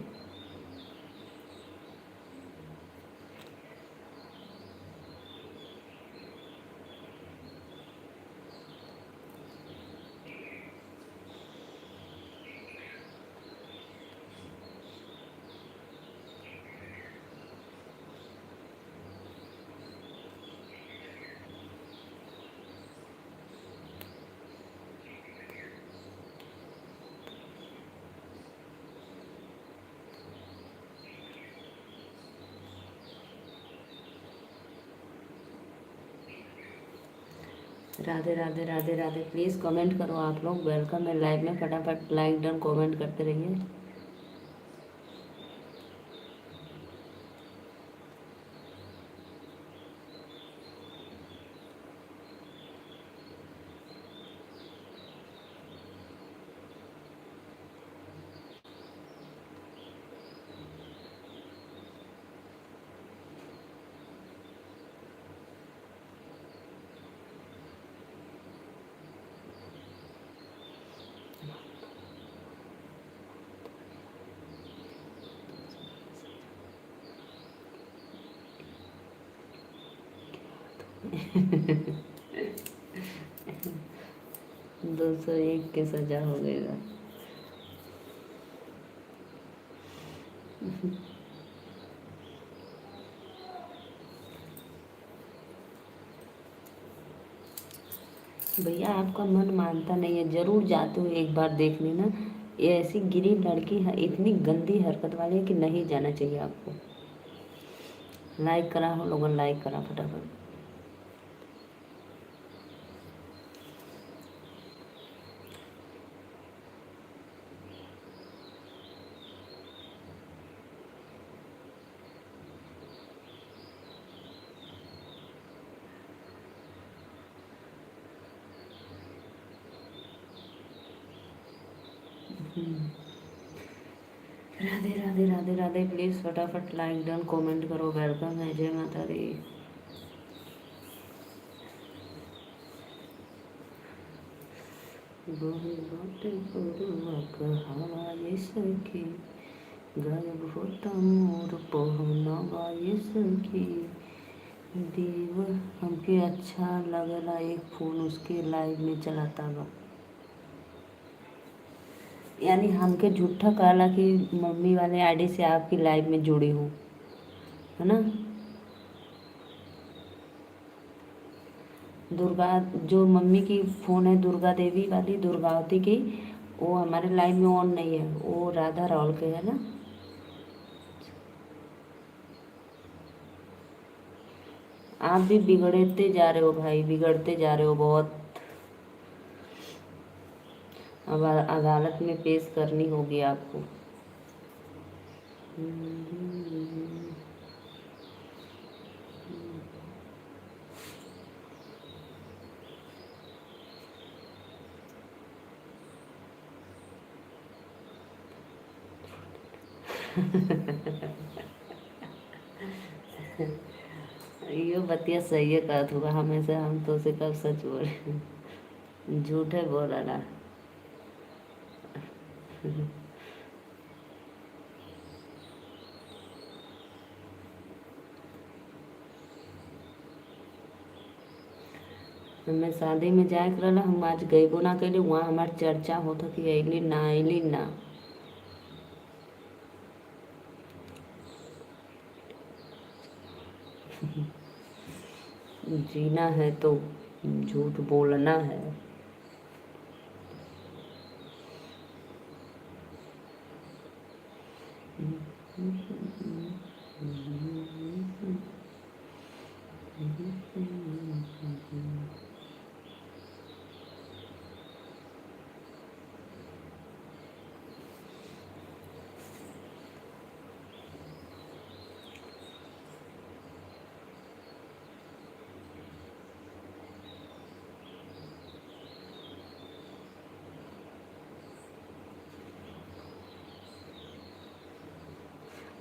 राधे राधे राधे राधे। प्लीज़ कमेंट करो आप लोग, वेलकम है लाइव में। फटाफट लाइक डन कमेंट करते रहिए। दो सौ एक के सजा हो गएगा। भैया आपका मन मानता नहीं है, जरूर जाते हो एक बार देख लेना। ये ऐसी गिरी लड़की है, इतनी गंदी हरकत वाली है कि नहीं जाना चाहिए आपको। लाइक करा हो लोगों, लाइक करा फटाफट। राधे राधे राधे राधे। प्लीज़ फटाफट लाइक डन कमेंट करो, वेलकम है। जय माता दी। बहु बातें करूँ कहाँ ये सखी, गायब होता मोर पहुनवा ये सखी। देव हमके अच्छा लगला एक फ़ोन उसके लाइव में चलाता बा, यानी हमके झूठा कहला कि मम्मी वाले आईडी से आपकी लाइव में जुड़ी हूँ, है ना। दुर्गा, जो मम्मी की फ़ोन है दुर्गा देवी वाली, दुर्गावती की, वो हमारे लाइव में ऑन नहीं है, वो राधा रावल के है ना। आप भी बिगड़ते जा रहे हो भाई, बिगड़ते जा रहे हो बहुत। अब अदालत में पेश करनी होगी आपको। ये बतिया सही है कहत होगा, हमेशा हम तो से कब सच बोले। झूठे बोला ना। हमें शादी में जाए के रहला, हम आज गईबो ना कैली। वहाँ हमार चर्चा होता कि अली ना अली ना। जीना है तो झूठ बोलना है।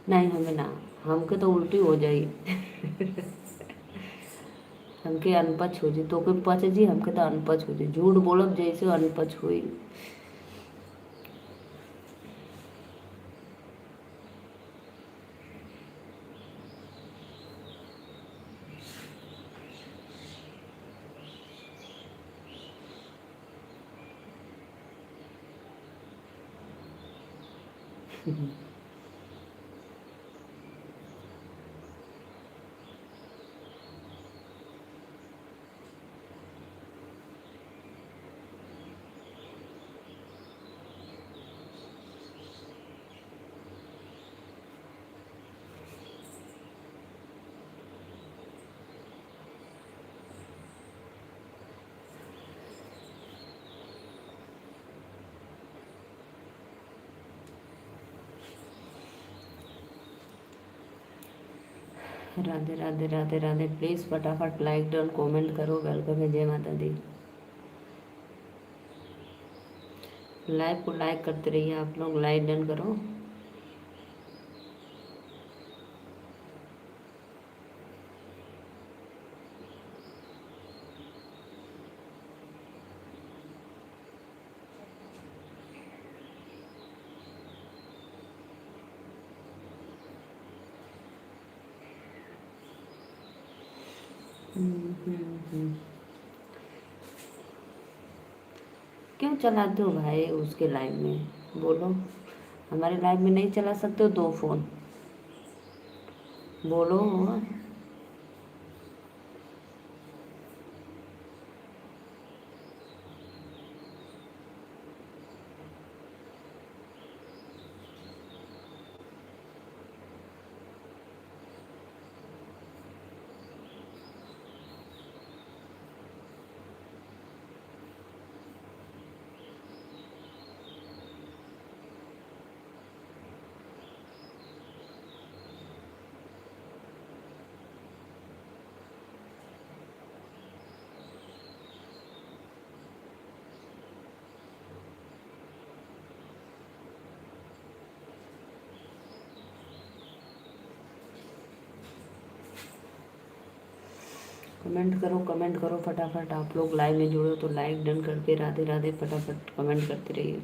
नहीं हमें ना, हमके तो उल्टी हो जाई। हमके अनपच हो जी, तो के पच जी, हमके तो अनपच हो जी, झूठ बोलब जैसे अनपच हुई। राधे राधे राधे राधे। प्लीज़ फटाफट लाइक डन कमेंट करो, वेलकम है, जय माता दी। लाइव को लाइक करते रहिए आप लोग, लाइक डन करो। हम्म। क्यों चलाते हो भाई उसके लाइव में, बोलो। हमारे लाइव में नहीं चला सकते हो दो फ़ोन, बोलो। कमेंट करो फटाफट। आप लोग लाइव में जुड़े हो तो लाइक डन करके राधे राधे फटाफट कमेंट करते रहिए।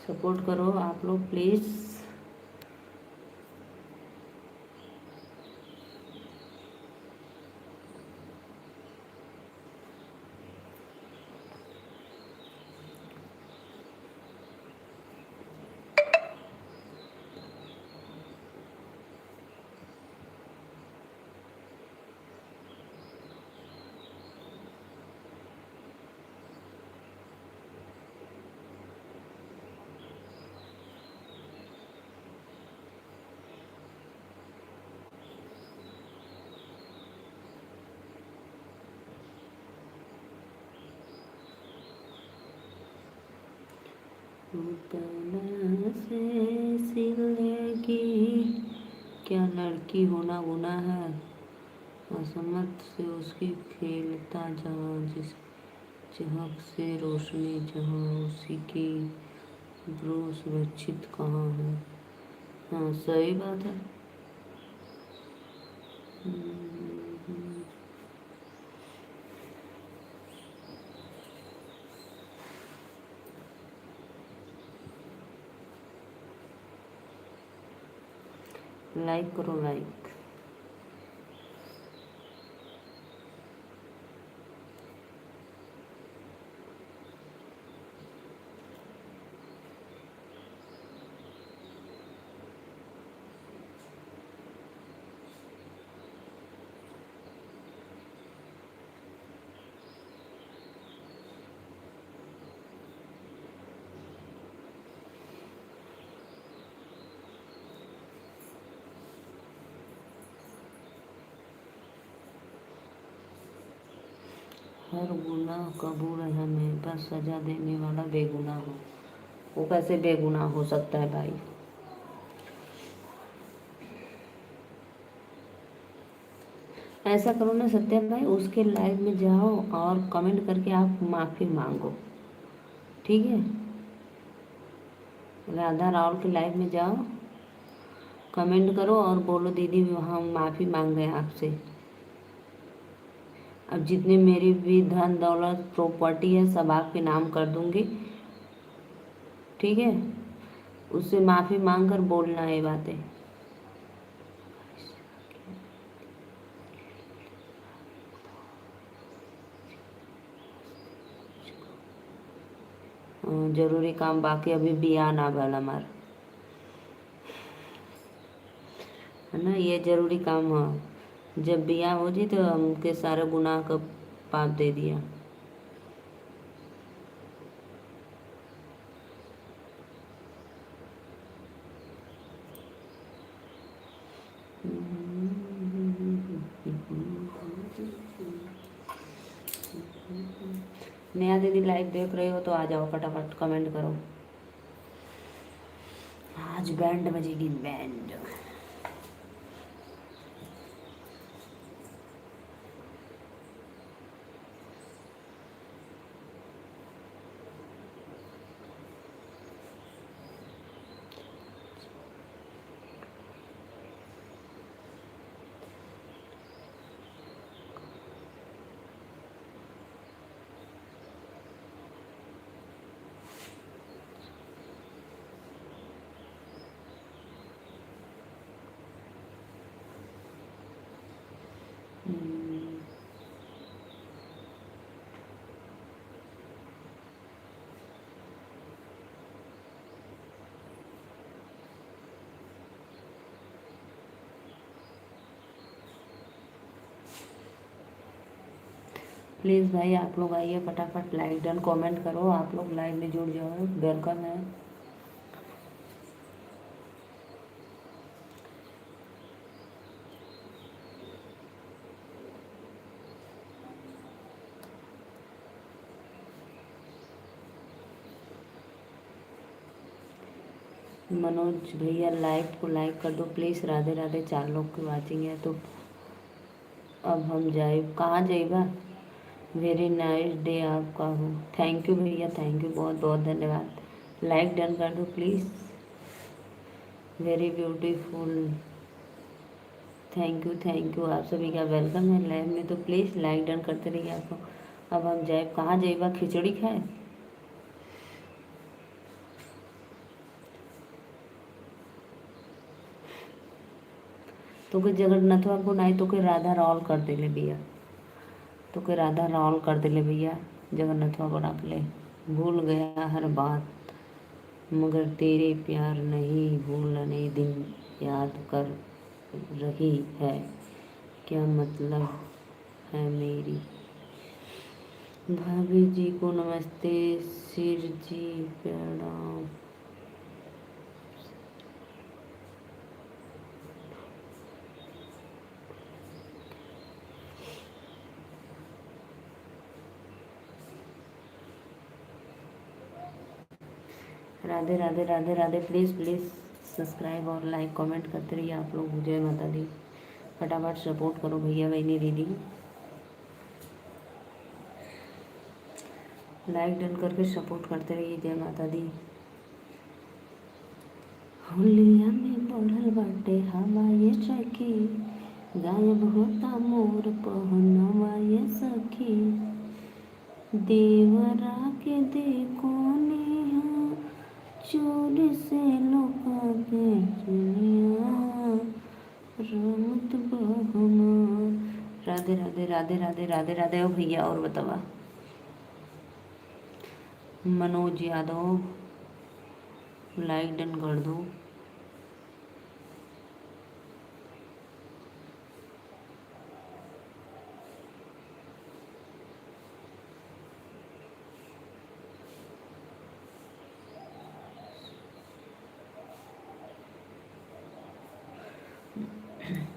सपोर्ट करो आप लोग प्लीज़। तना से सिलेगी, क्या लड़की होना गुनाह है, असमत से उसकी खेलता जहाँ, जिस चहक से रोशनी जहाँ, उसी की ब्रो सुरक्षित कहाँ है। हाँ सही बात है। लाइक करो लाइक। हर गुनाह कबूल है, मैं बस सजा देने वाला बेगुनाह हूँ। वो कैसे बेगुनाह हो सकता है भाई। ऐसा करो ना सत्या भाई, उसके लाइव में जाओ और कमेंट करके आप माफ़ी मांगो। ठीक है, राधा राहुल के लाइव में जाओ, कमेंट करो और बोलो दीदी हम माफ़ी मांग रहे हैं आपसे। अब जितने मेरी भी धन दौलत प्रॉपर्टी है सब आपके नाम कर दूंगी, ठीक है। उससे माफ़ी मांग कर बोलना ये बातें। जरूरी काम बाकी अभी बिया ना भल हमार, है ना, ये जरूरी काम है। जब बिया हो जी तो हमके सारे गुनाह का पाप दे दिया। नया दीदी लाइव देख रहे हो तो आ जाओ, फटाफट कमेंट करो। आज बैंड बजेगी बैंड। प्लीज़ भाई आप लोग आइए, फटाफट लाइक डन कमेंट करो, आप लोग लाइव में जुड़ जाओ, वेलकम है। मनोज भैया लाइव को लाइक कर दो प्लीज़। राधे राधे, 4 लोग की वाचिंग है तो अब हम जाए कहाँ जाइबा। वेरी नाइस डे आपका हो। थैंक यू भैया, थैंक यू, बहुत बहुत धन्यवाद। लाइक डन कर दो please. Very beautiful, thank you, आप सभी का वेलकम है लाइव में, तो प्लीज़ लाइक डन करते रहिए आप लोग। अब हम जाए कहाँ जाइबा, खिचड़ी खाए। तो के जगन्नाथवा को नहीं तो के राधा रावल कर देले भैया, तो के राधा रावल कर देले भैया, जगन्नाथवा बना के ले। भूल गया हर बात मगर तेरे प्यार नहीं भूलने दिन याद कर रही है, क्या मतलब है मेरी। भाभी जी को नमस्ते, सिर जी प्रणाम। Radhe Radhe Radhe Radhe, please please subscribe और लाइक कमेंट करते रहिए आप लोग। जय माता दी, फटाफट सपोर्ट करो भैया बहनी दीदी, लाइक डन करके सपोर्ट करते रहिए। जय माता दी। होलिया में बढ़ल बाटे हवा ये सखी, गायब होता मोर पहनवा ये सखी, देवरा के देखो नेहा चोर से लुका के चुनिया रमत बहमा। राधे राधे राधे राधे राधे राधे। ओ भैया और बतावा। मनोज यादव लाइक डन कर दो।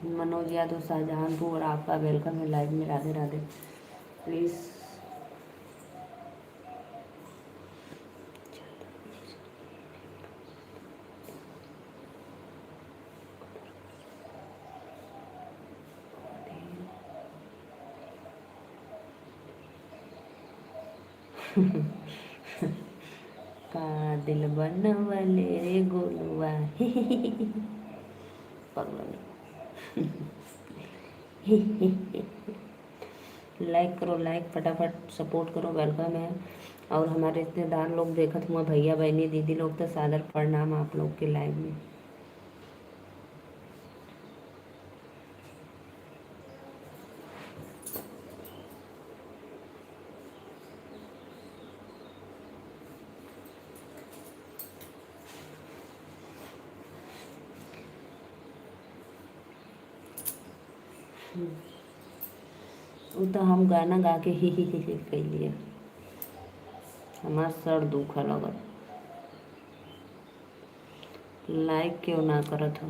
मनोज यादव शाहजहानपुर, आपका वेलकम है लाइव में। राधे राधे, प्लीज़। का दिल बनवले रे गोलुआ लाइक करो, लाइक फटाफट सपोर्ट करो, वेलकम है। और हमारे रिश्तेदार लोग देखत हुआ, भैया बहनी दीदी लोग, तो सादर प्रणाम आप लोग के लाइव में। वो तो हम गाना गा के ही कैलिए, हमार सर दुखा लगत। लाइक क्यों ना करत हो?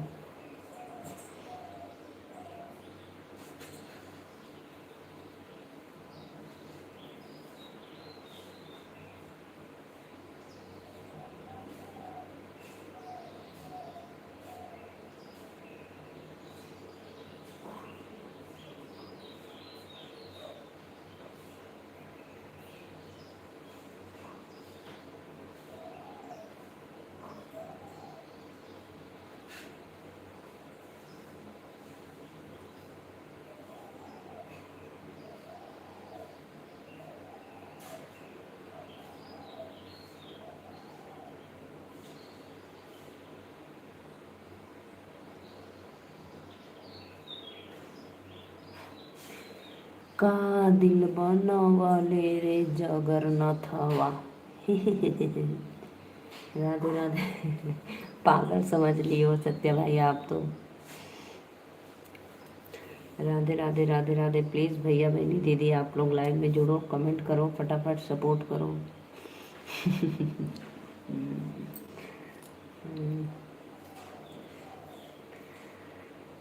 का दिल बनवले रे जगन्नाथवा राधे राधे पागल समझ लियो सत्य भाई आप तो। राधे राधे राधे राधे। प्लीज़ भैया बहनी दीदी आप लोग लाइव में जुड़ो, कमेंट करो, फटाफट सपोर्ट करो।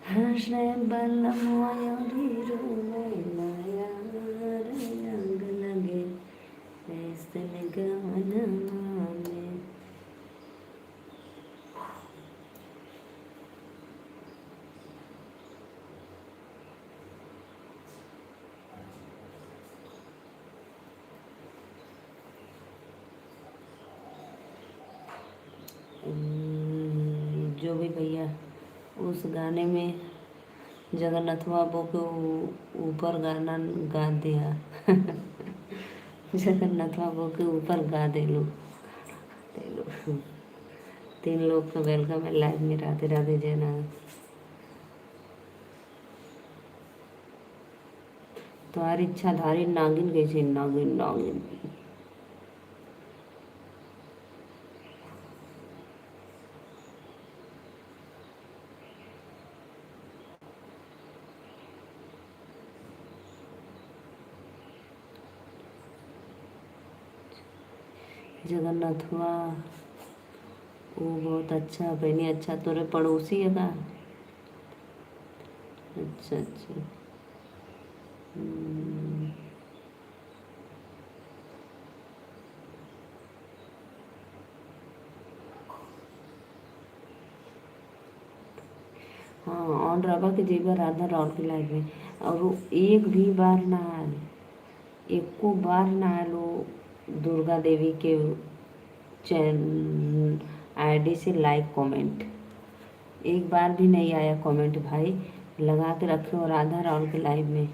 हर्षे बलमोयोरी रोमैया रंग लगे ऐसन गाना में। जो भी भैया उस गाने में जगन्नाथ बाबू के ऊपर गाना गा दिया जगन्नाथ बाबू के ऊपर गा दे लो। तीन लोग का वेलकम है लाइव में। राधे राधे जय नाथ। तुम्हारी इच्छाधारी नागिन कैसे? नागिन नागिन जगन्नाथ हुआ वो बहुत अच्छा बहनी। अच्छा तोरे पड़ोसी है का? अच्छा अच्छा। हम्म, हाँ और रवा के जेबा राधा राउर के लाइफ में। और वो एक भी बार ना आयल, एको बार ना आयल वो दुर्गा देवी के चैन आईडी से लाइक कमेंट, एक बार भी नहीं आया कमेंट। भाई लगा के रखे हो राधा राउर के लाइव में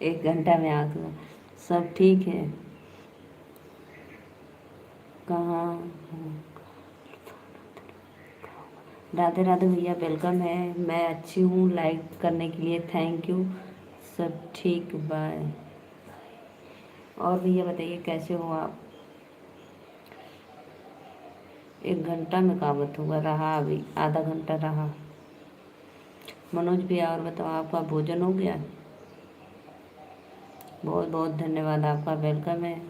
1 घंटा में आ गया। सब ठीक है? कहाँ? राधे राधे भैया वेलकम है। मैं अच्छी हूँ, लाइक करने के लिए थैंक यू। सब ठीक, बाय। और भैया बताइए कैसे हो आप? 1 घंटा में काबत होगा, रहा अभी आधा घंटा रहा। मनोज भैया और बताओ आपका भोजन हो गया? बहुत बहुत धन्यवाद, आपका वेलकम है।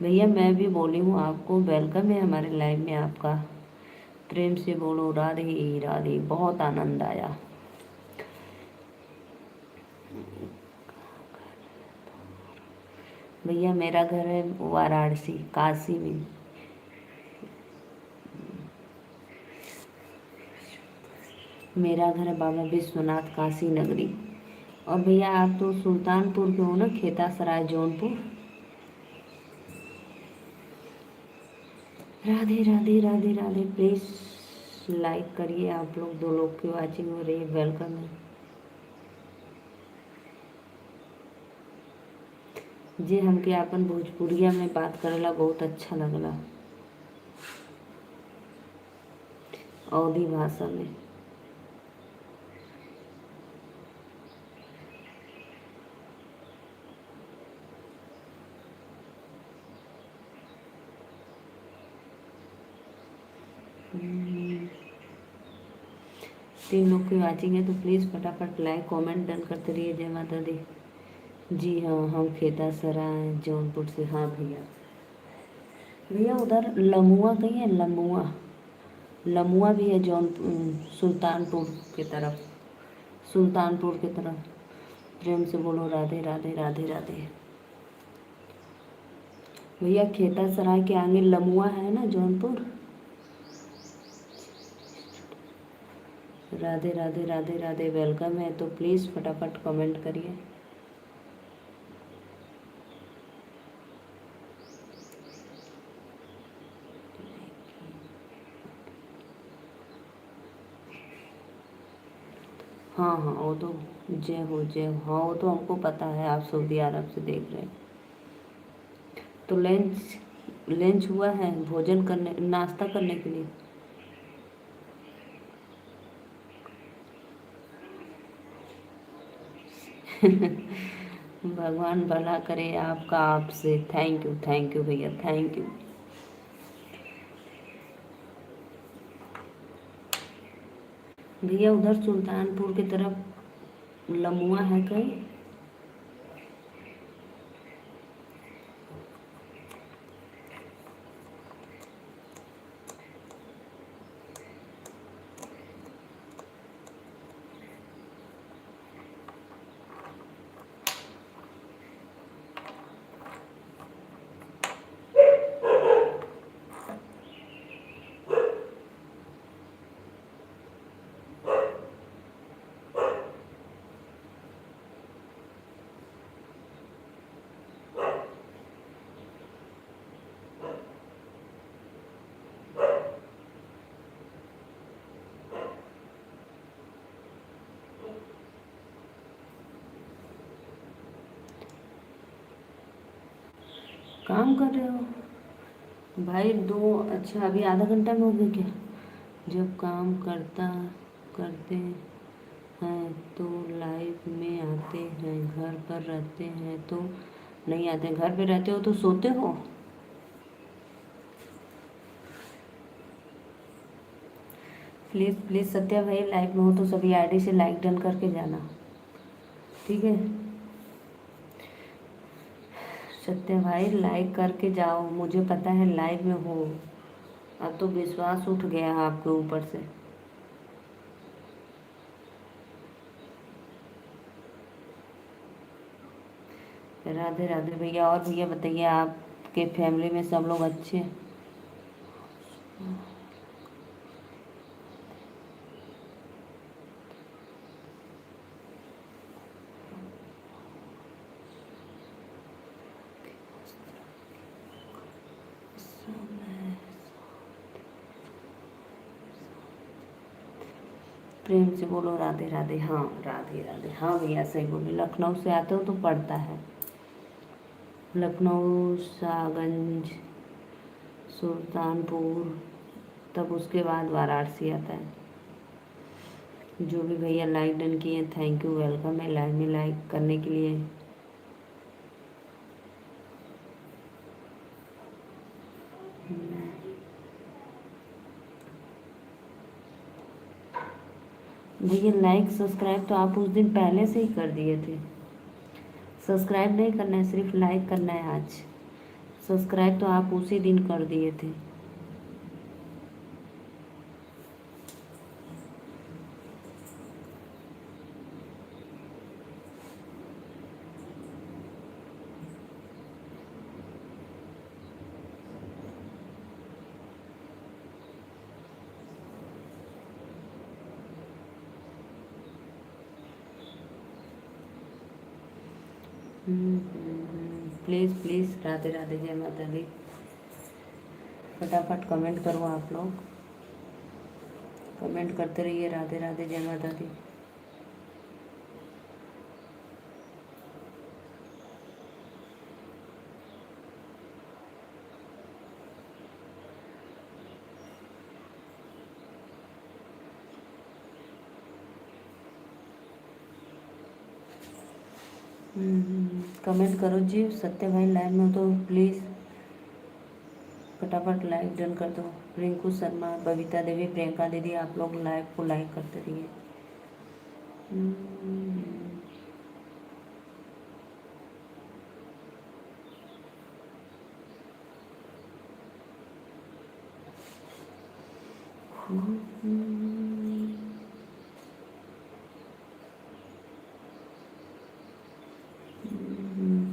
भैया मैं भी बोली हूँ आपको, वेलकम है हमारे लाइव में आपका। प्रेम से बोलो राधे राधे। बहुत आनंद आया। भैया मेरा घर है वाराणसी, काशी में। मेरा घर है बाबा विश्वनाथ काशी नगरी। और भैया आप तो सुल्तानपुर के हो ना, खेता सराय जौनपुर। राधे राधे राधे राधे। प्लीज़ लाइक करिए, आप लोग 2 लोग की वॉचिंग हो रही है, वेलकम है जी। हमके आपन भोजपुरिया में बात करेला बहुत अच्छा लगला, अवधी भाषा में। हम्म, 3 लोग की वॉचिंग है तो प्लीज़ फटाफट लाइक कमेंट डन करते रहिए। जय माता दी। जी हाँ, हम खेता सराय जौनपुर से। हाँ भैया। भैया उधर लमुआ कहीं है, लमुआ। लमुआ भी है जौन सुल्तानपुर की तरफ, सुल्तानपुर की तरफ। प्रेम से बोलो राधे राधे राधे राधे। भैया खेता सराय के आगे लमुआ है ना जौनपुर। राधे राधे राधे राधे, वेलकम है तो प्लीज़ फटाफट कमेंट करिए। हाँ हाँ, वो तो जय हो जय हो। हाँ वो तो हमको पता है, आप सऊदी अरब से देख रहे हैं। तो लंच लंच हुआ है, भोजन करने नाश्ता करने के लिए। भगवान भला करे आपका, आपसे। थैंक यू भैया, थैंक यू। भैया उधर सुल्तानपुर की तरफ लमुआ है कहीं। काम कर रहे हो भाई? दो अच्छा, अभी आधा घंटा में हो गया क्या? जब काम करते हैं तो लाइव में आते हैं, घर पर रहते हैं तो नहीं आते। घर पे रहते हो तो सोते हो। प्लीज़ प्लीज़ सत्या भाई, लाइव में हो तो सभी आईडी से लाइक डन करके जाना, ठीक है। सत्या भाई लाइक करके जाओ, मुझे पता है लाइव में हो। अब तो विश्वास उठ गया है आपके ऊपर से। राधे राधे भैया। और भैया बताइए, आपके फैमिली में सब लोग अच्छे हैं? प्रेम से बोलो राधे राधे। हाँ राधे राधे। हाँ भैया सही बोले, लखनऊ से आते हो तो पड़ता है। लखनऊ, शाहगंज, सुल्तानपुर, तब उसके बाद वाराणसी आता है। जो भी भैया लाइक डन किए, थैंक यू, वेलकम है लाइव में लाइक करने के लिए। भैया लाइक सब्सक्राइब तो आप उस दिन पहले से ही कर दिए थे। सब्सक्राइब नहीं करना है, सिर्फ लाइक करना है आज। सब्सक्राइब तो आप उसी दिन कर दिए थे। प्लीज़ प्लीज़, राधे राधे, जय माता दी। फटाफट कमेंट करो आप लोग, कमेंट करते रहिए, राधे राधे, जय माता दी। कमेंट करो जी, सत्य भाई लाइव में हो तो प्लीज़ फटाफट लाइक डन कर दो। रिंकू शर्मा, बबीता देवी, प्रियंका दीदी, आप लोग लाइव को लाइक करते रहिए।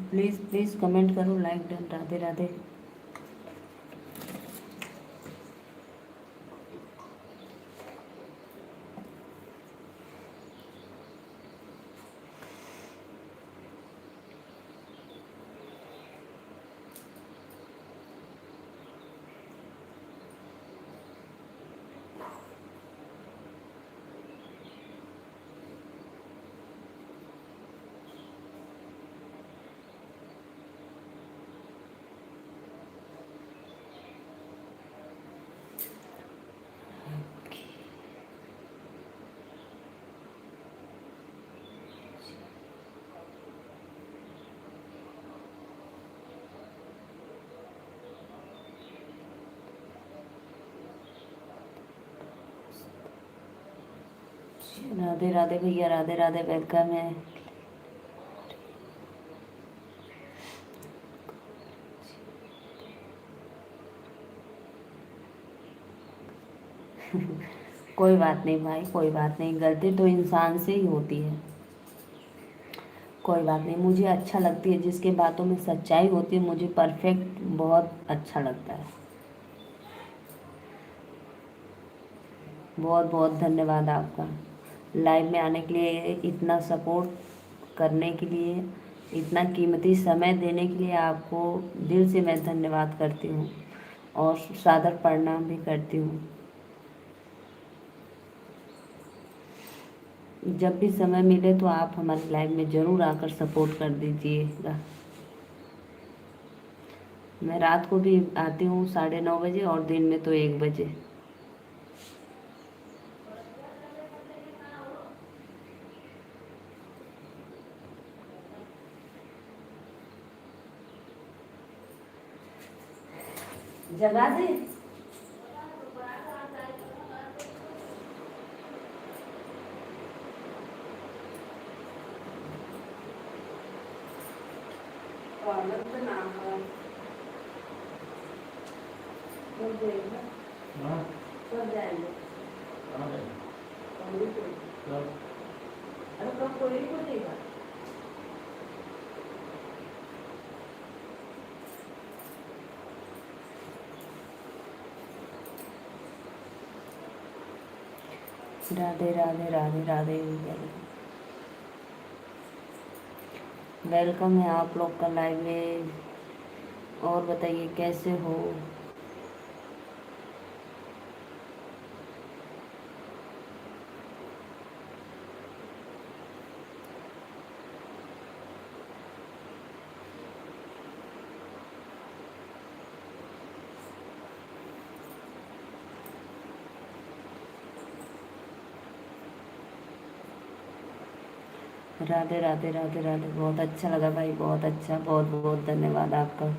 प्लीज़ प्लीज़ कमेंट करो, लाइक डन, राधे राधे। राधे राधे भैया, राधे राधे, वेलकम है। कोई बात नहीं भाई, कोई बात नहीं, गलती तो इंसान से ही होती है। कोई बात नहीं, मुझे अच्छा लगती है जिसके बातों में सच्चाई होती है, मुझे परफेक्ट बहुत अच्छा लगता है। बहुत बहुत धन्यवाद आपका लाइव में आने के लिए, इतना सपोर्ट करने के लिए, इतना कीमती समय देने के लिए आपको दिल से मैं धन्यवाद करती हूँ और सादर प्रणाम भी करती हूँ। जब भी समय मिले तो आप हमारे लाइव में ज़रूर आकर सपोर्ट कर दीजिएगा। मैं रात को भी आती हूँ 9:30 बजे और दिन में तो 1 बजे। जगा दे। कब जाएंगे? अरे कब कोई को देगा? राधे राधे, राधे राधे, वेलकम है आप लोग का लाइव में। और बताइए कैसे हो? राधे राधे, राधे राधे, बहुत अच्छा लगा भाई, बहुत अच्छा, बहुत बहुत धन्यवाद आपका।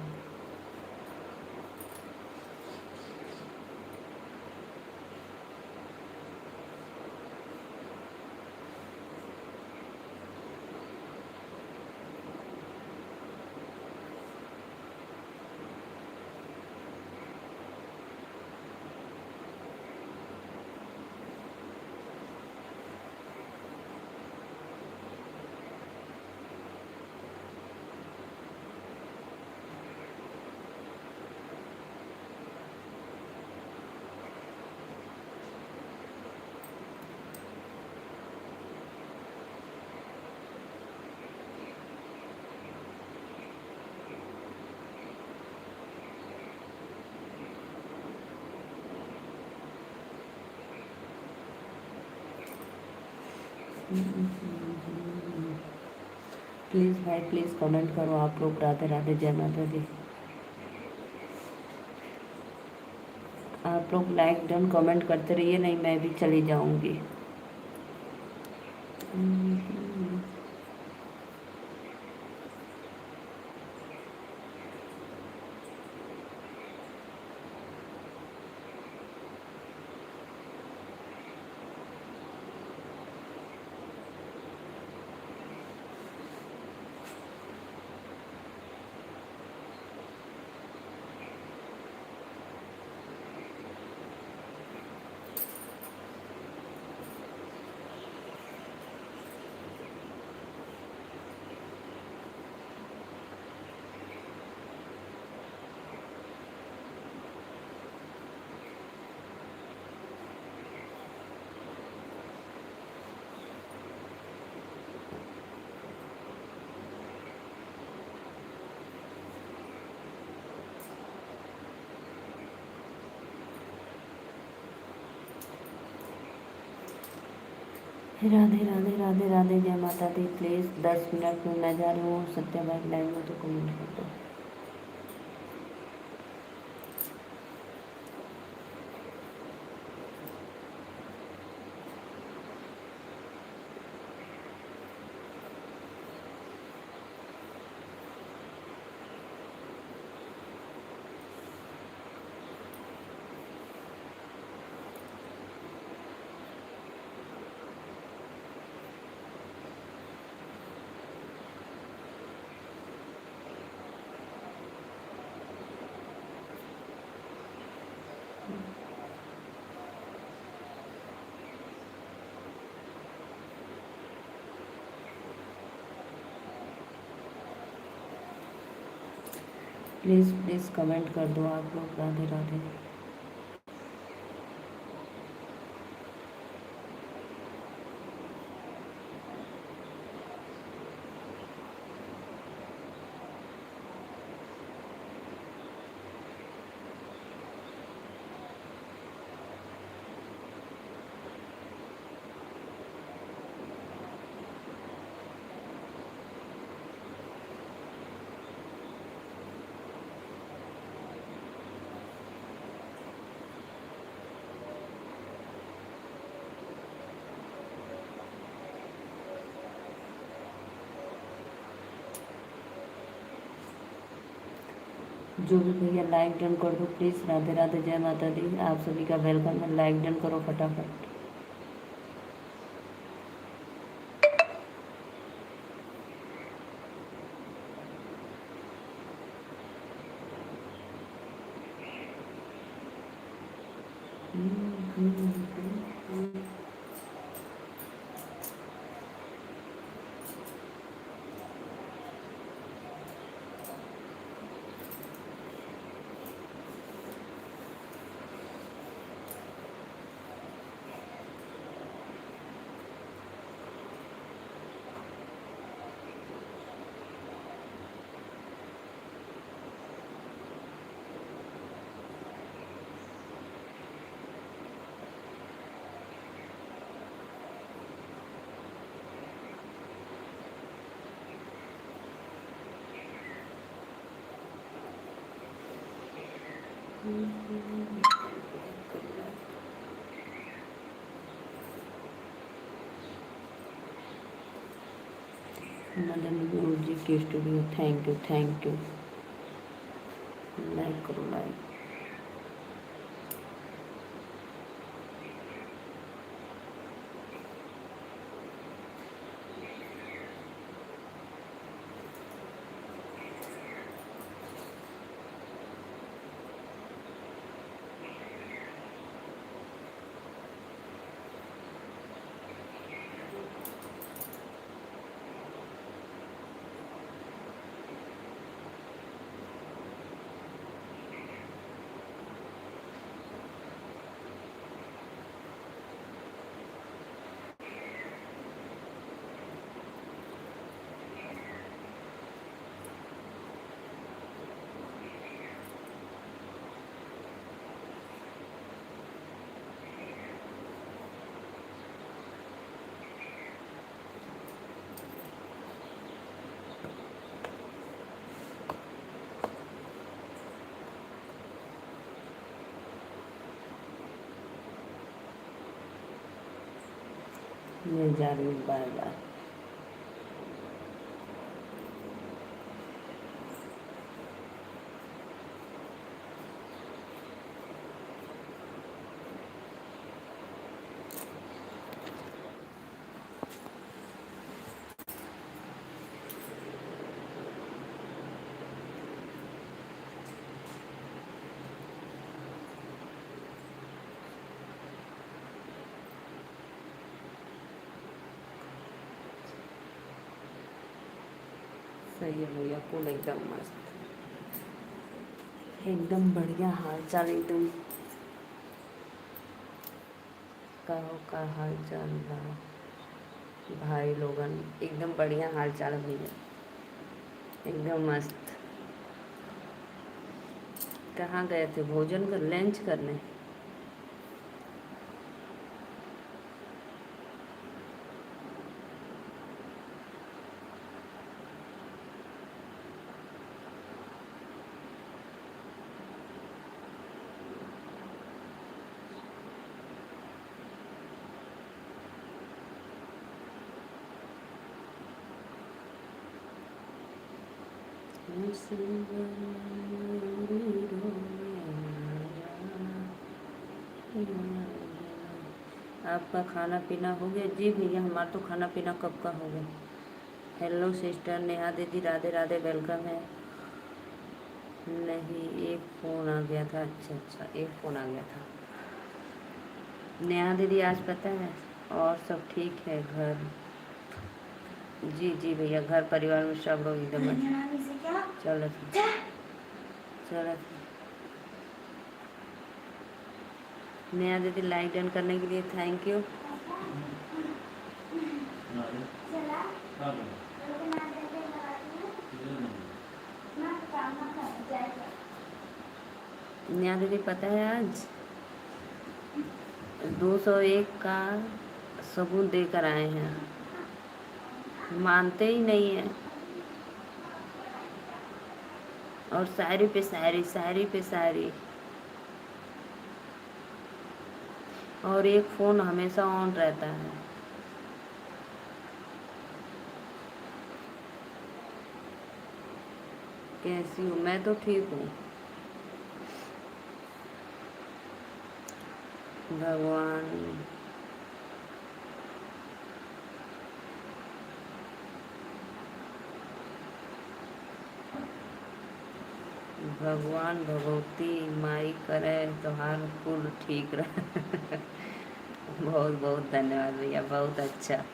प्लीज़ भाई प्लीज़ कमेंट करो आप लोग। राधे राधे, जय माता दी। आप लोग लाइक डन कमेंट करते रहिए, नहीं मैं भी चली जाऊंगी। राधे राधे राधे राधे, जय माता दी। प्लीज़ 10 मिनट में मैं जा रही हूँ सत्या भाई लाइव में, तो कमेंट कर दो। प्लीज़ प्लीज़ कमेंट कर दो आप लोग। राधे राधे। जो भी भैया लाइक डन कर दो प्लीज़। राधे राधे, जय माता दी। आप सभी का वेलकम है। लाइक डन करो फटाफट। मदन गुरु जी के studio, thank you thank you. Like करो लाइक। मिल जा रही हूँ बार बार। सही है भैया, कूल एकदम मस्त, एकदम बढ़िया हाल चाल एकदम। कहो का हाल चाल रहा भाई लोगन, एकदम बढ़िया हाल चाल भैया, एकदम मस्त। कहाँ गए थे भोजन कर, लंच करने? आपका खाना पीना हो गया? जी भैया, हमारा तो खाना पीना कब का हो गया। हेलो सिस्टर नेहा दीदी, राधे राधे, वेलकम है। नहीं, एक फ़ोन आ गया था। अच्छा अच्छा, एक फ़ोन आ गया था। नेहा दीदी आज पता है, और सब ठीक है घर? जी जी भैया, घर परिवार में सब लोग एकदम अच्छा। चलो चलो। नेहा दीदी लाइक डन करने के लिए थैंक यू। नेहा दीदी पता है आज 201 का सबूत देकर आए हैं। मानते ही नहीं है। और शायरी पे शायरी, शायरी पे शायरी। और एक फ़ोन हमेशा ऑन रहता है। कैसी हूँ? मैं तो ठीक हूँ। भगवान भगवान भगवती माई करे तोहार कुल ठीक रहे। बहुत बहुत धन्यवाद भैया, बहुत अच्छा।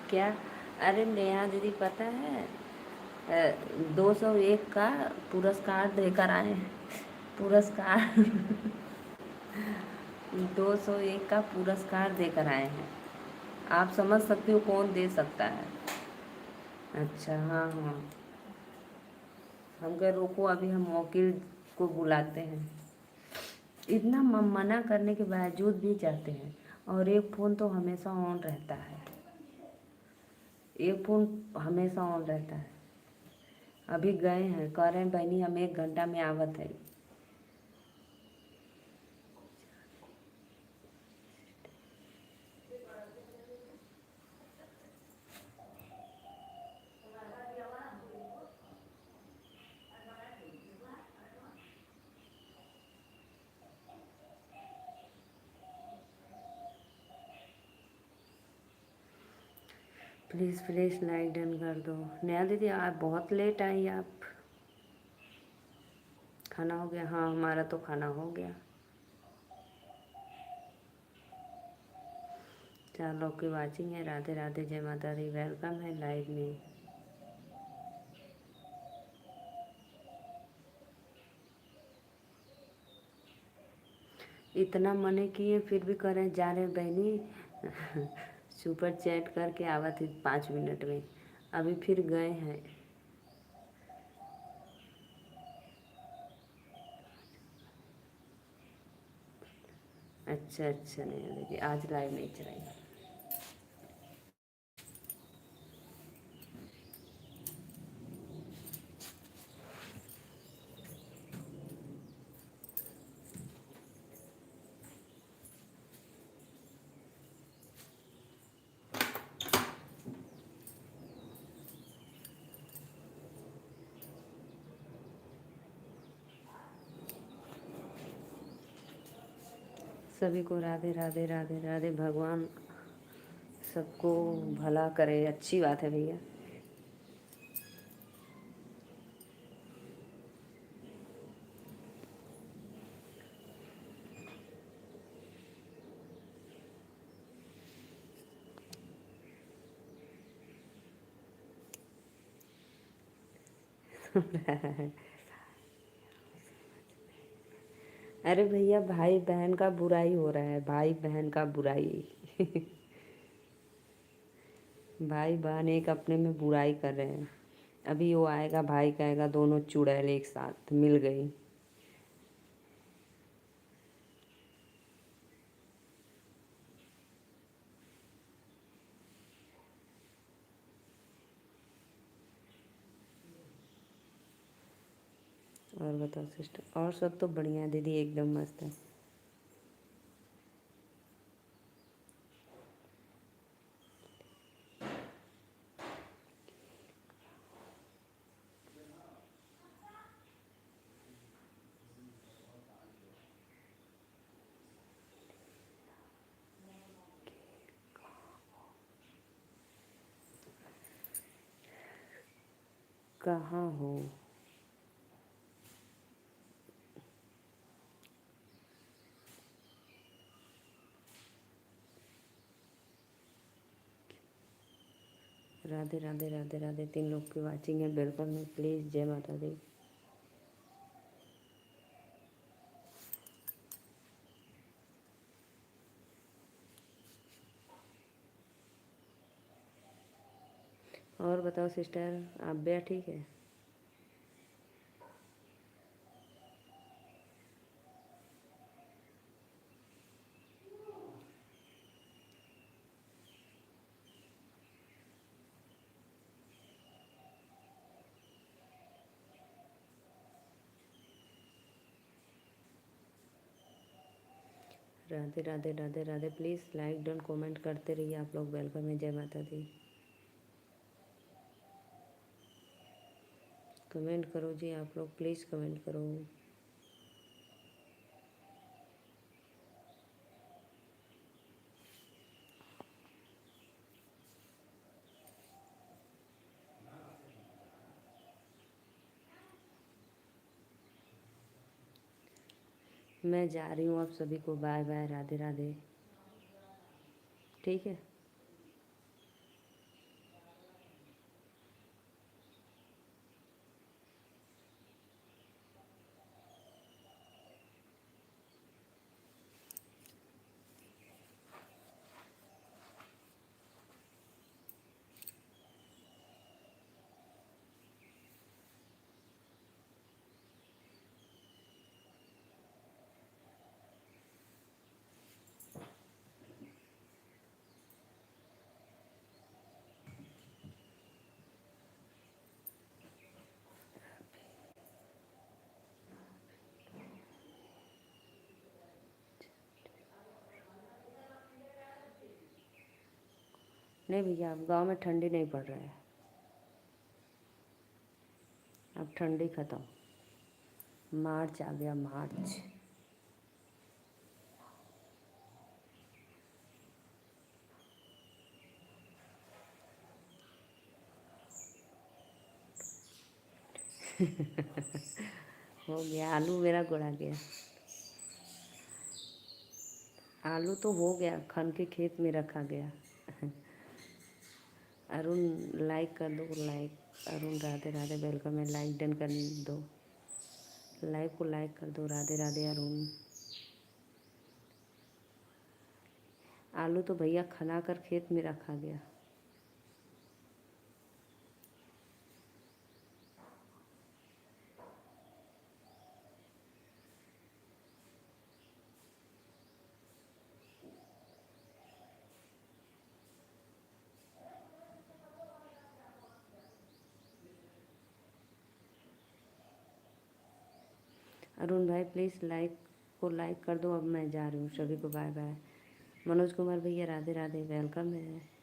क्या? अरे नेहा दीदी पता है 201 का पुरस्कार देकर आए हैं। पुरस्कार 201 का पुरस्कार देकर आए हैं। आप समझ सकते हो कौन दे सकता है? अच्छा, हाँ हाँ। हम कह रोको, अभी हम वकील को बुलाते हैं। इतना मना करने के बावजूद भी जाते हैं। और एक फ़ोन तो हमेशा ऑन रहता है। एक फ़ोन हमेशा ऑन रहता है। अभी गए हैं, कह रहे हैं बहनी हम 1 घंटा में आवत है। प्लीज़ प्लीज़ लाइक डन कर दो। नया दीदी आप बहुत लेट आई आप। खाना हो गया? हाँ हमारा तो खाना हो गया। 4 लोग की वाचिंग है। राधे राधे, जय माता दी, वेलकम है लाइव में। इतना मने किए फिर भी कह रहे जा रहे बहनी सुपर चैट करके आवा थी 5 मिनट में। अभी फिर गए हैं। अच्छा अच्छा, नहीं देखिए आज लाइव नहीं चलाई। सभी को राधे राधे राधे राधे। भगवान सबको भला करे, अच्छी बात है भैया। अरे भैया, भाई बहन का बुराई हो रहा है, भाई बहन का बुराई। भाई बहन एक अपने में बुराई कर रहे हैं। अभी वो आएगा, भाई कहेगा दोनों चुड़ैल एक साथ मिल गई। और बताओ सिस्टर, और सब तो बढ़िया है दीदी, एकदम मस्त है। कहाँ हो? राधे राधे राधे राधे। 3 लोग की वाचिंग है, वेलकम है, प्लीज़। जय माता दी। और बताओ सिस्टर, आप भी ठीक है? Radhe Radhe Radhe Radhe. Please like done comment करते रहिए आप लोग। वेलकम है, जय माता दी। कमेंट करो जी आप लोग, प्लीज़ कमेंट करो। मैं जा रही हूँ, आप सभी को बाय बाय, राधे राधे। ठीक है। नहीं भैया, अब गांव में ठंडी नहीं पड़ रहा है। अब ठंडी ख़त्म। मार्च आ गया, मार्च। हो गया, आलू मेरा गुड़ा गया। आलू तो हो गया, खन के खेत में रखा गया। अरुण लाइक कर दो, लाइक। अरुण राधे राधे, वेलकम है, लाइक डन कर दो। लाइव को लाइक कर दो। राधे राधे अरुण। आलू तो भैया खना कर खेत में रखा गया। अरुण भाई प्लीज़ लाइक को लाइक कर दो। अब मैं जा रही हूँ, सभी को बाय बाय। मनोज कुमार भैया राधे राधे, वेलकम है।